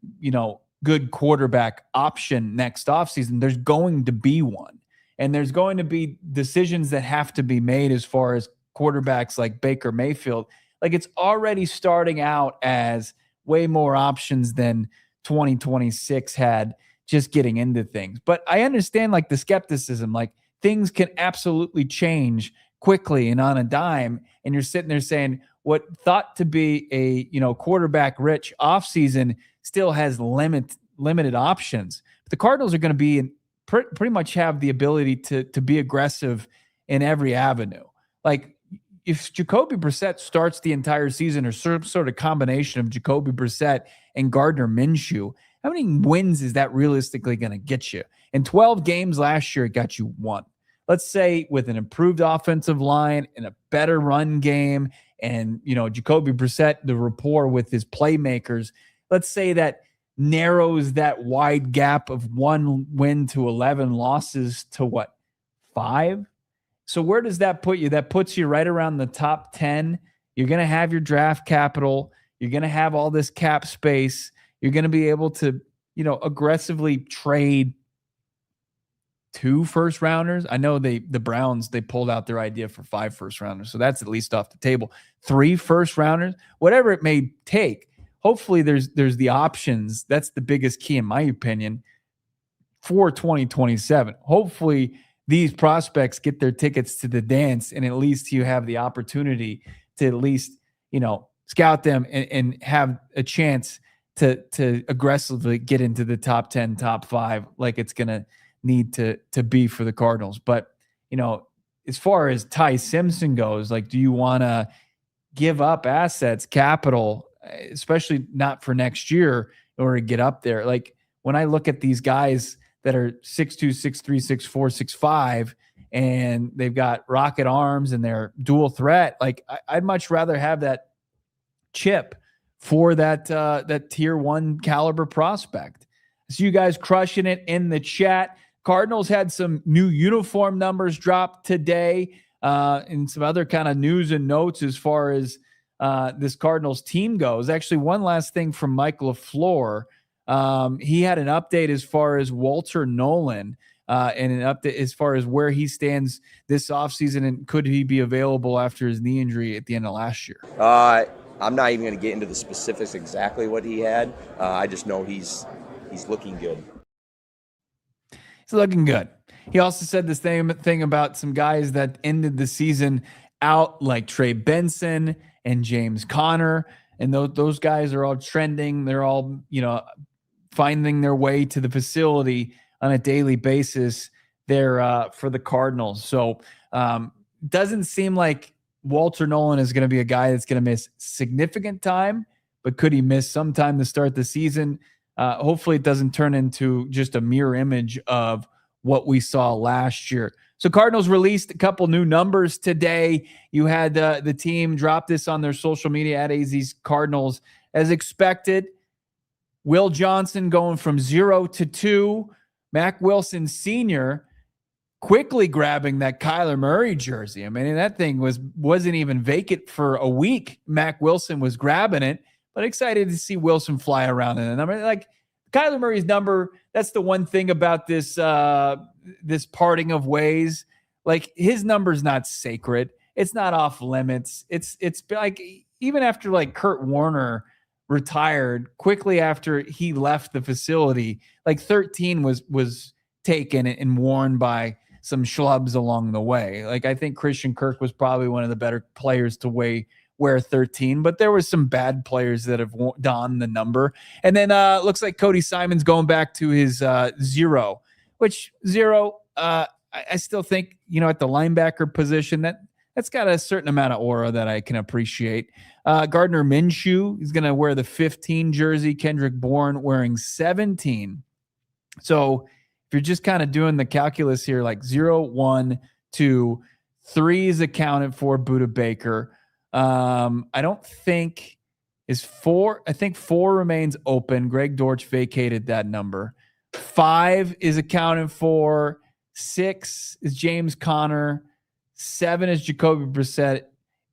good quarterback option next offseason. There's going to be one. And there's going to be decisions that have to be made as far as quarterbacks like Baker Mayfield. Like it's already starting out as way more options than 2026 had just getting into things. But I understand like the skepticism, like things can absolutely change quickly and on a dime. And you're sitting there saying what thought to be a, quarterback rich offseason still has limited options. But the Cardinals are going to be pretty much have the ability to be aggressive in every avenue. Like if Jacoby Brissett starts the entire season or some sort of combination of Jacoby Brissett and Gardner Minshew, how many wins is that realistically going to get you? In 12 games last year, it got you 1. Let's say with an improved offensive line and a better run game and, Jacoby Brissett, the rapport with his playmakers, let's say that narrows that wide gap of 1 win to 11 losses to what, 5? So where does that put you? That puts you right around the top 10. You're going to have your draft capital. You're going to have all this cap space. You're going to be able to, aggressively trade 2 first rounders. I know the Browns, they pulled out their idea for 5 first rounders. So that's at least off the table. 3 first rounders, whatever it may take. Hopefully there's the options. That's the biggest key in my opinion for 2027. Hopefully these prospects get their tickets to the dance and at least you have the opportunity to at least, scout them and have a chance to aggressively get into the top 10, top 5, like it's going to need to be for the Cardinals. But, as far as Ty Simpson goes, like, do you want to give up assets, capital, especially not for next year in order to get up there? Like when I look at these guys that are 6'2", 6'3", 6'4", 6'5", and they've got rocket arms and they're dual threat, like I'd much rather have that chip for that tier 1 caliber prospect. So you guys crushing it in the chat. Cardinals had some new uniform numbers drop today. and some other kind of news and notes as far as this Cardinals team goes. Actually, one last thing from Mike LaFleur. He had an update as far as Walter Nolen and an update as far as where he stands this offseason and could he be available after his knee injury at the end of last year. I'm not even going to get into the specifics exactly what he had. I just know he's looking good. He's looking good. He also said the same thing about some guys that ended the season out, like Trey Benson and James Conner. And those guys are all trending. They're all, finding their way to the facility on a daily basis there for the Cardinals. So doesn't seem like Walter Nolen is going to be a guy that's going to miss significant time, but could he miss some time to start the season? Hopefully it doesn't turn into just a mirror image of what we saw last year. So Cardinals released a couple new numbers today. You had the team drop this on their social media at AZ's Cardinals. As expected, Will Johnson going from 0 to 2. Mac Wilson Sr. quickly grabbing that Kyler Murray jersey. I mean, that thing wasn't even vacant for a week. Mac Wilson was grabbing it, but excited to see Wilson fly around in it. I mean, like Kyler Murray's number, that's the one thing about this this parting of ways. Like his number's not sacred. It's not off limits. It's like even after like Kurt Warner retired, quickly after he left the facility, like 13 was taken and worn by some schlubs along the way. Like I think Christian Kirk was probably one of the better players to wear 13, but there was some bad players that have donned the number. And then looks like Cody Simon's going back to his 0, which 0, I still think, at the linebacker position, that's got a certain amount of aura that I can appreciate. Gardner Minshew is going to wear the 15 jersey. Kendrick Bourne wearing 17. So if you're just kind of doing the calculus here, like 0, 1, 2, 3 is accounted for Budda Baker. I don't think is 4. I think 4 remains open. Greg Dortch vacated that number. 5 is accounted for. 6 is James Conner. 7 is Jacoby Brissett.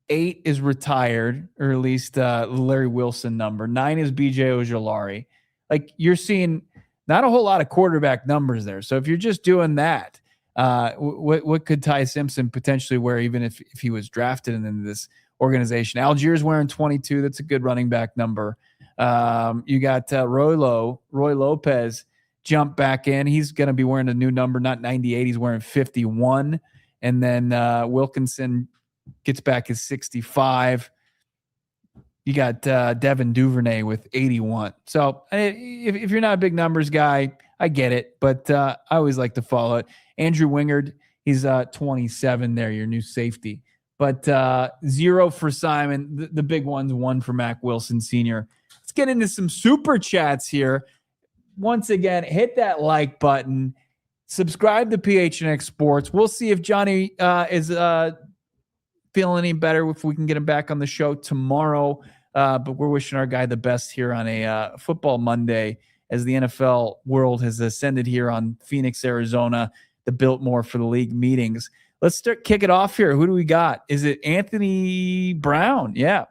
8 is retired, or at least Larry Wilson number. 9 is BJ Ojolari. Like you're seeing not a whole lot of quarterback numbers there. So if you're just doing that, what could Ty Simpson potentially wear, even if he was drafted into this organization? Algiers wearing 22. That's a good running back number. You got Roy Lopez jump back in. He's going to be wearing a new number, not 98. He's wearing 51. And then Wilkinson gets back his 65. You got Devin Duvernay with 81. So if you're not a big numbers guy, I get it, but I always like to follow it. Andrew Wingard, he's 27 there, your new safety. But 0 for Simon. The big one's 1 for Mac Wilson Sr. Let's get into some super chats here. Once again, hit that like button. Subscribe to PHNX Sports. We'll see if Johnny is feeling any better, if we can get him back on the show tomorrow. But we're wishing our guy the best here on a football Monday as the NFL world has ascended here on Phoenix, Arizona, the Biltmore for the league meetings. Let's kick it off here. Who do we got? Is it Anthony Brown? Yeah.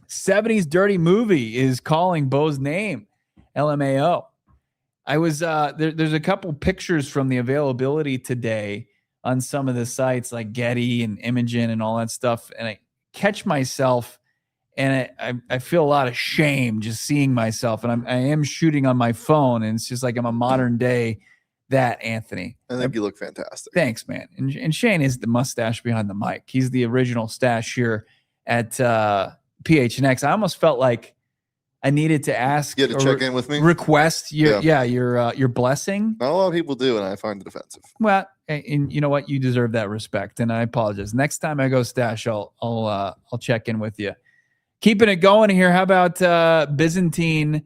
70s Dirty Movie is calling Bo's name. LMAO. I was there's a couple pictures from the availability today on some of the sites like Getty and Imogen and all that stuff, and I catch myself and I feel a lot of shame just seeing myself, and I am shooting on my phone, and it's just like I'm a modern day that Anthony. I think you look fantastic. Thanks, man. And Shane is the mustache behind the mic. He's the original stash here at PHNX. I almost felt like I needed to ask. You had to check in with me? Request your blessing. Not a lot of people do, and I find it offensive. Well, and you know what? You deserve that respect, and I apologize. Next time I go stash, I'll check in with you. Keeping it going here. How about Byzantine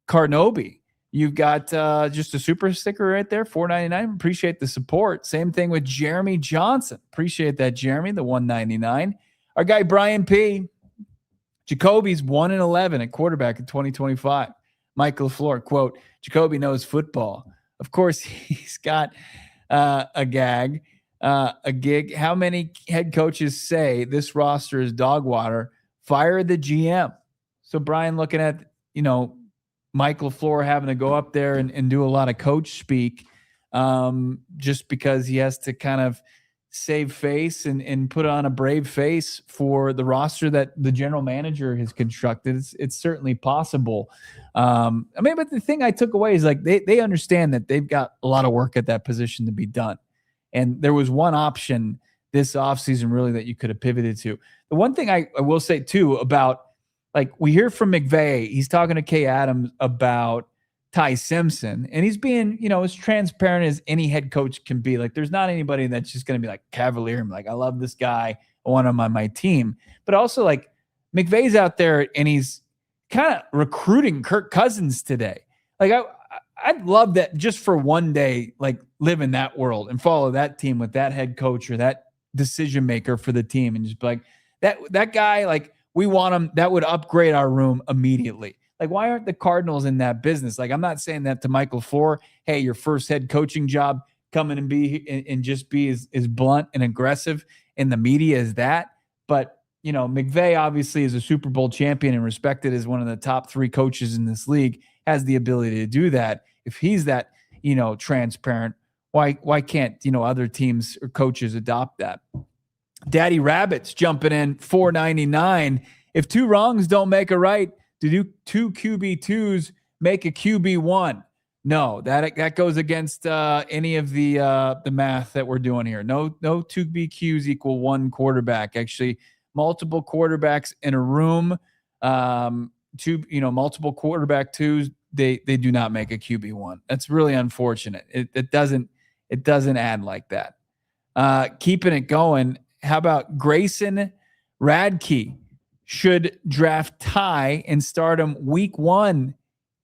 Carnobi? You've got just a super sticker right there, $4.99. Appreciate the support. Same thing with Jeremy Johnson. Appreciate that, Jeremy, the $1.99. Our guy Brian P. Jacoby's 1-11 at quarterback in 2025. Mike LaFleur, quote, Jacoby knows football. Of course, he's got a gag. a gig. How many head coaches say this roster is dog water? Fire the GM. So Brian, looking at, Mike LaFleur having to go up there and do a lot of coach speak just because he has to kind of save face and put on a brave face for the roster that the general manager has constructed. It's certainly possible. But the thing I took away is like they understand that they've got a lot of work at that position to be done. And there was one option this offseason really that you could have pivoted to. The one thing I will say too about, like, we hear from McVay, he's talking to Kay Adams about Ty Simpson, and he's being, as transparent as any head coach can be. Like, there's not anybody that's just going to be like cavalier and like, I love this guy, I want him on my team. But also, like, McVay's out there and he's kind of recruiting Kirk Cousins today. Like, I'd love that just for one day, like, live in that world and follow that team with that head coach or that decision maker for the team and just be like, that guy, like, we want him. That would upgrade our room immediately. Like, why aren't the Cardinals in that business? Like, I'm not saying that to Mike LaFleur. Hey, your first head coaching job, come in and just be as blunt and aggressive in the media as that. But, McVay obviously is a Super Bowl champion and respected as one of the top 3 coaches in this league, has the ability to do that. If he's that, transparent, why can't, other teams or coaches adopt that? Daddy Rabbit's jumping in $4.99. If 2 wrongs don't make a right, do 2 QB2s make a QB1? No, that goes against any of the math that we're doing here. No 2 BQs equal 1 quarterback. Actually, multiple quarterbacks in a room, multiple quarterback 2s, they do not make a QB1. That's really unfortunate. It doesn't add like that. Keeping it going. How about Grayson Radke? Should draft Ty and start him week 1.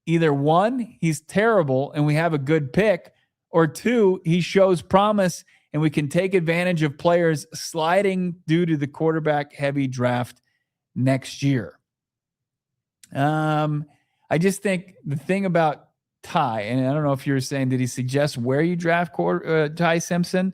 Either 1, he's terrible and we have a good pick, or 2, he shows promise and we can take advantage of players sliding due to the quarterback heavy draft next year. I just think the thing about Ty, and I don't know if you were saying, did he suggest where you draft Ty Simpson?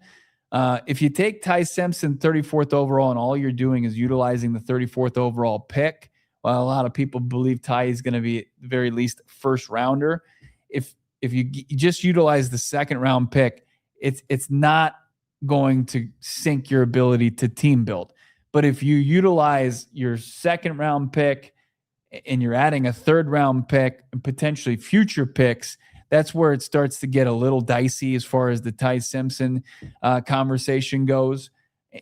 If you take Ty Simpson 34th overall and all you're doing is utilizing the 34th overall pick, well, a lot of people believe Ty is going to be at the very least first rounder. If you just utilize the second round pick, it's not going to sink your ability to team build. But if you utilize your second round pick and you're adding a third round pick and potentially future picks, that's where it starts to get a little dicey as far as the Ty Simpson conversation goes.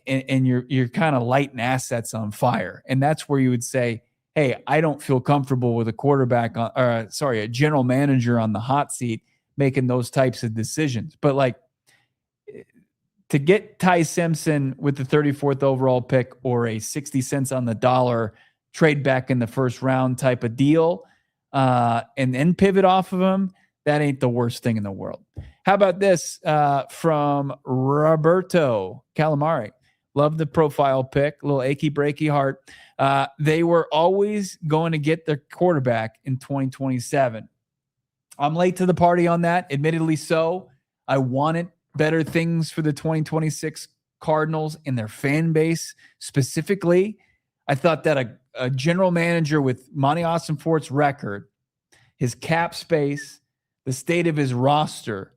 And you're kind of lighting assets on fire. And that's where you would say, hey, I don't feel comfortable with a general manager on the hot seat making those types of decisions. But like, to get Ty Simpson with the 34th overall pick or a 60 cents on the dollar trade back in the first round type of deal, and then pivot off of him, that ain't the worst thing in the world. How about this from Roberto Calamari? Love the profile pick, a little achy breaky heart. They were always going to get their quarterback in 2027. I'm late to the party on that, admittedly so. I wanted better things for the 2026 Cardinals and their fan base specifically. I thought that a general manager with Monty Austin-Fort's record, his cap space, the state of his roster,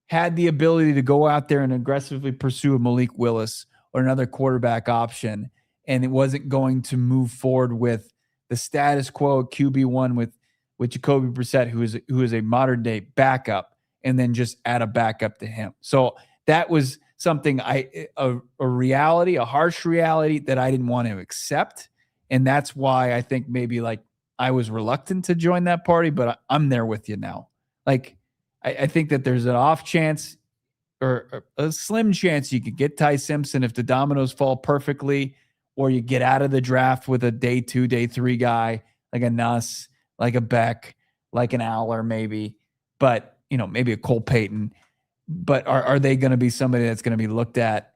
had the ability to go out there and aggressively pursue a Malik Willis or another quarterback option, and it wasn't going to move forward with the status quo QB1 with Jacoby Brissett, who is a modern day backup, and then just add a backup to him. So that was something a reality, a harsh reality that I didn't want to accept. And that's why I think maybe like I was reluctant to join that party, but I'm there with you now. Like, I think that there's an off chance or a slim chance you could get Ty Simpson if the dominoes fall perfectly, or you get out of the draft with a day 2, day 3 guy, like a Nuss, like a Beck, like an Aller maybe, but maybe a Cole Payton. But are they going to be somebody that's going to be looked at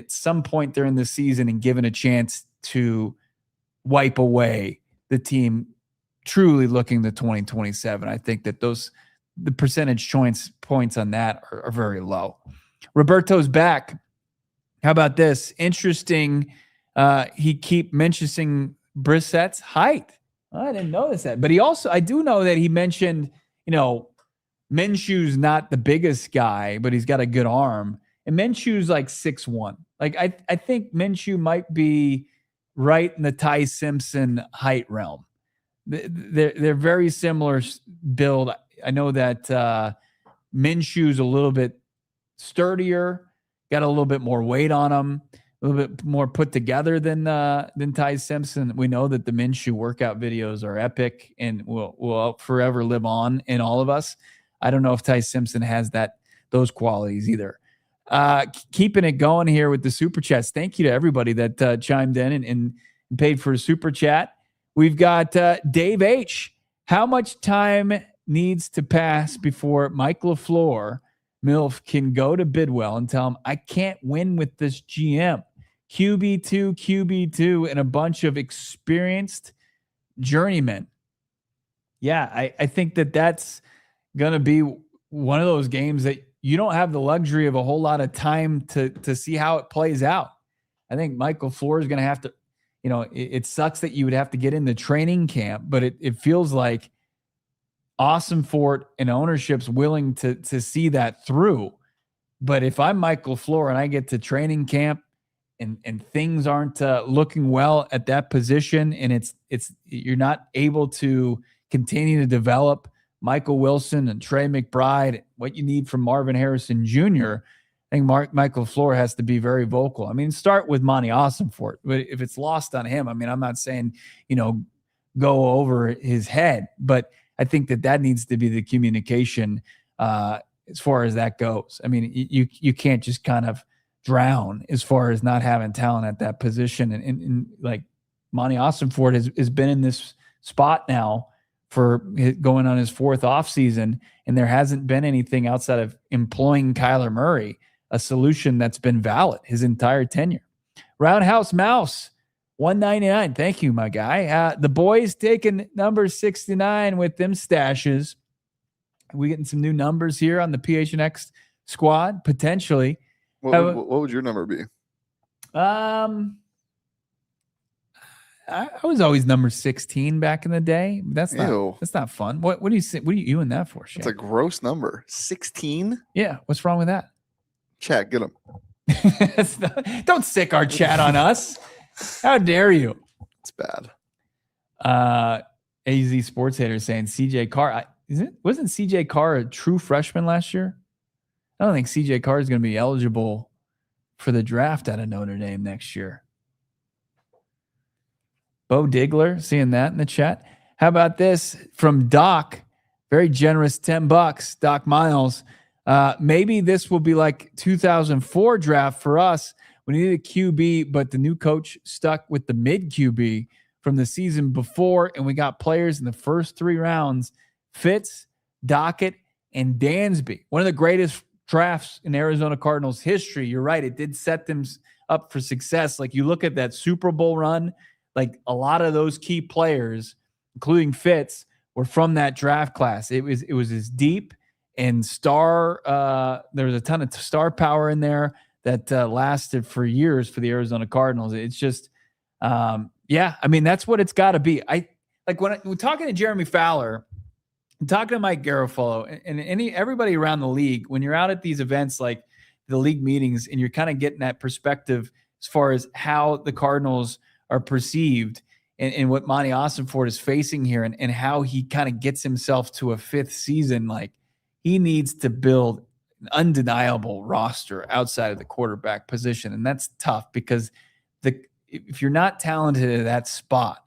some point during the season and given a chance to wipe away the team truly looking to 2027? I think that the percentage points on that are very low. Roberto's back. How about this? Interesting. He keep mentioning Brissett's height. I didn't notice that, but I do know that he mentioned, Minshew's not the biggest guy, but he's got a good arm. And Minshew's like 6'1". Like I think Minshew might be right in the Ty Simpson height realm. They're very similar build. I know that Minshew's a little bit sturdier, got a little bit more weight on him, a little bit more put together than Ty Simpson. We know that the Minshew workout videos are epic and will forever live on in all of us. I don't know if Ty Simpson has those qualities either. Keeping it going here with the super chats. Thank you to everybody that chimed in and paid for a super chat. We've got Dave H. How much time needs to pass before Mike LaFleur, MILF, can go to Bidwell and tell him, I can't win with this GM? QB2, and a bunch of experienced journeymen. Yeah, I think that's going to be one of those games that you don't have the luxury of a whole lot of time to see how it plays out. I think Mike LaFleur is going to have to, it sucks that you would have to get into training camp, but it feels like Awesome Fort and ownership's willing to see that through. But if I'm Mike LaFleur and I get to training camp and things aren't looking well at that position, and you're not able to continue to develop Michael Wilson and Trey McBride, what you need from Marvin Harrison Jr., I think Mike LaFleur has to be very vocal. I mean, start with Monty Awesomefort, but if it's lost on him, I mean, I'm not saying, go over his head, but I think that needs to be the communication as far as that goes. I mean, you can't just kind of drown as far as not having talent at that position. And like Monty Awesomefort has been in this spot now for going on his fourth offseason, and there hasn't been anything outside of employing Kyler Murray, a solution that's been valid his entire tenure. Roundhouse Mouse, 199. Thank you, my guy. The boys taking number 69 with them stashes. We getting some new numbers here on the PHNX squad, potentially. What would your number be? I was always number 16 back in the day. That's not fun. What do you say? What are you in that for, Shane? It's a gross number. 16? Yeah. What's wrong with that? Chat, get him. Don't sick our chat on us. How dare you? It's bad. AZ Sports Hater saying CJ Carr. Wasn't CJ Carr a true freshman last year? I don't think CJ Carr is going to be eligible for the draft out of Notre Dame next year. Bo Diggler, seeing that in the chat. How about this from Doc? Very generous, $10. Doc Miles. Maybe this will be like 2004 draft for us. We needed a QB, but the new coach stuck with the mid QB from the season before, and we got players in the first 3 rounds: Fitz, Dockett, and Dansby. One of the greatest drafts in Arizona Cardinals history. You're right. It did set them up for success. Like, you look at that Super Bowl run, like a lot of those key players, including Fitz, were from that draft class. It was as deep and there was a ton of star power in there that lasted for years for the Arizona Cardinals. It's just, I mean, that's what it's got to be. When we're talking to Jeremy Fowler, I'm talking to Mike Garofalo, and everybody around the league, when you're out at these events like the league meetings, and you're kind of getting that perspective as far as how the Cardinals are perceived and what Monty Awesomefort is facing here, and how he kind of gets himself to a 5th season, like he needs to build an undeniable roster outside of the quarterback position. And that's tough because if you're not talented at that spot,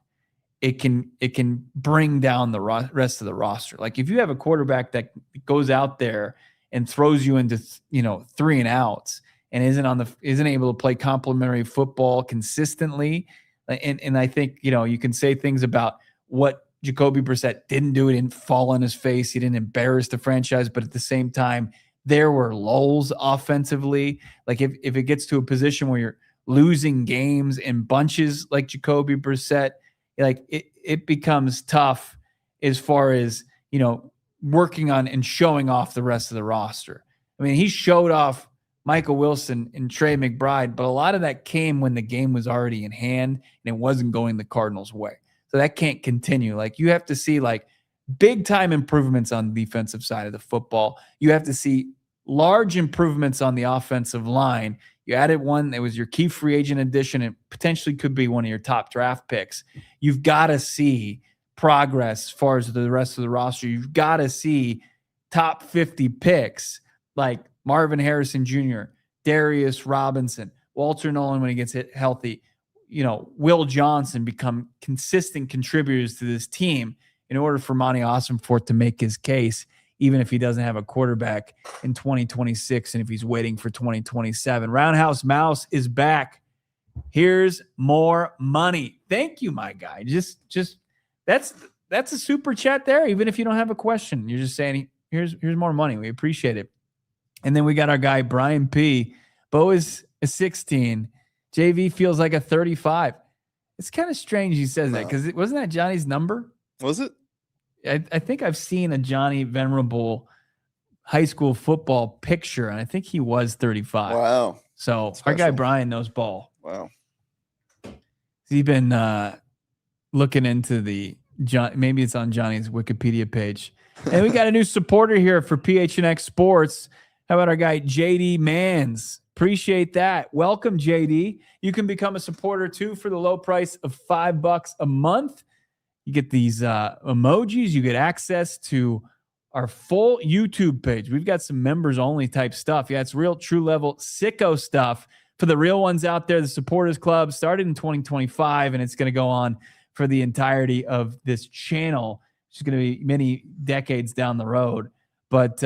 it can bring down the rest of the roster. Like if you have a quarterback that goes out there and throws you into 3 and outs and isn't able to play complementary football consistently, and I think you can say things about what Jacoby Brissett didn't do. He didn't fall on his face. He didn't embarrass the franchise, but at the same time, there were lulls offensively. Like if it gets to a position where you're losing games in bunches like Jacoby Brissett, like it becomes tough as far as, working on and showing off the rest of the roster. I mean, he showed off Michael Wilson and Trey McBride, but a lot of that came when the game was already in hand and it wasn't going the Cardinals' way. So that can't continue. Like, you have to see like big time improvements on the defensive side of the football. You have to see large improvements on the offensive line. You added one that was your key free agent addition and potentially could be one of your top draft picks. You've got to see progress as far as the rest of the roster. You've got to see top 50 picks like Marvin Harrison Jr., Darius Robinson, Walter Nolen when he gets healthy, Will Johnson become consistent contributors to this team in order for Monty Ossenfort to make his case, even if he doesn't have a quarterback in 2026 and if he's waiting for 2027. Roundhouse Mouse is back. Here's more money. Thank you, my guy. Just that's a super chat there. Even if you don't have a question, you're just saying, here's more money. We appreciate it. And then we got our guy, Brian P. Bo is a 16. JV feels like a 35. It's kind of strange he says that because wasn't that Johnny's number? Was it? I think I've seen a Johnny Venerable high school football picture, and I think he was 35. Wow. So our guy Brian knows ball. Wow. He's been looking into maybe it's on Johnny's Wikipedia page. And we got a new supporter here for PHNX Sports. How about our guy JD Mans? Appreciate that. Welcome, JD. You can become a supporter too for the low price of $5 a month. You get these emojis. You get access to our full YouTube page. We've got some members only type stuff. Yeah, it's real true level sicko stuff for the real ones out there. The Supporters Club started in 2025, and it's going to go on for the entirety of this channel. It's going to be many decades down the road. But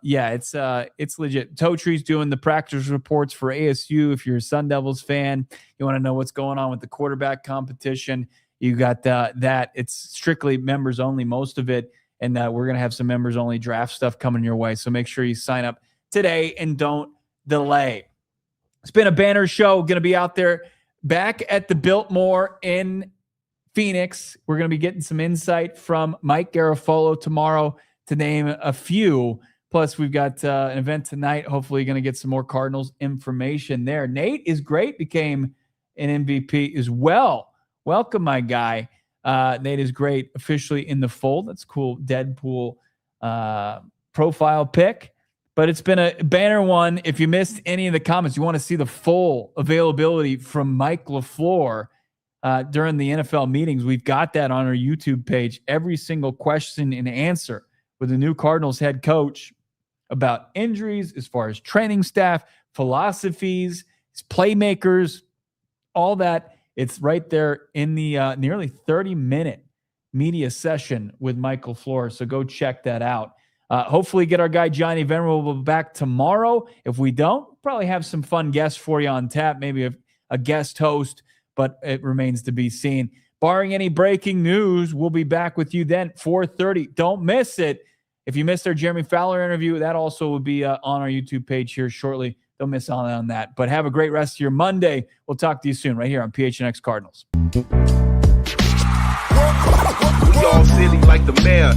yeah, it's legit. Toe Tree's doing the practice reports for ASU. If you're a Sun Devils fan, you want to know what's going on with the quarterback competition. You got that. It's strictly members only, most of it. And we're going to have some members only draft stuff coming your way. So make sure you sign up today and don't delay. It's been a banner show. Going to be out there back at the Biltmore in Phoenix. We're going to be getting some insight from Mike Garafolo tomorrow, to name a few. Plus, we've got an event tonight. Hopefully, going to get some more Cardinals information there. Nate is great. Became an MVP as well. Welcome, my guy. Nate is great. Officially in the fold. That's cool. Deadpool profile pic. But it's been a banner one. If you missed any of the comments, you want to see the full availability from Mike LaFleur during the NFL meetings. We've got that on our YouTube page. Every single question and answer with the new Cardinals head coach about injuries, as far as training staff, philosophies, his playmakers, all that. It's right there in the nearly 30-minute media session with Mike LaFleur. So go check that out. Hopefully get our guy Johnny Venerable back tomorrow. If we don't, we'll probably have some fun guests for you on tap, maybe a guest host, but it remains to be seen. Barring any breaking news, we'll be back with you then, 4:30. Don't miss it. If you missed our Jeremy Fowler interview, that also will be on our YouTube page here shortly. Don't miss out on that. But have a great rest of your Monday. We'll talk to you soon right here on PHNX Cardinals. We all silly like the mayor.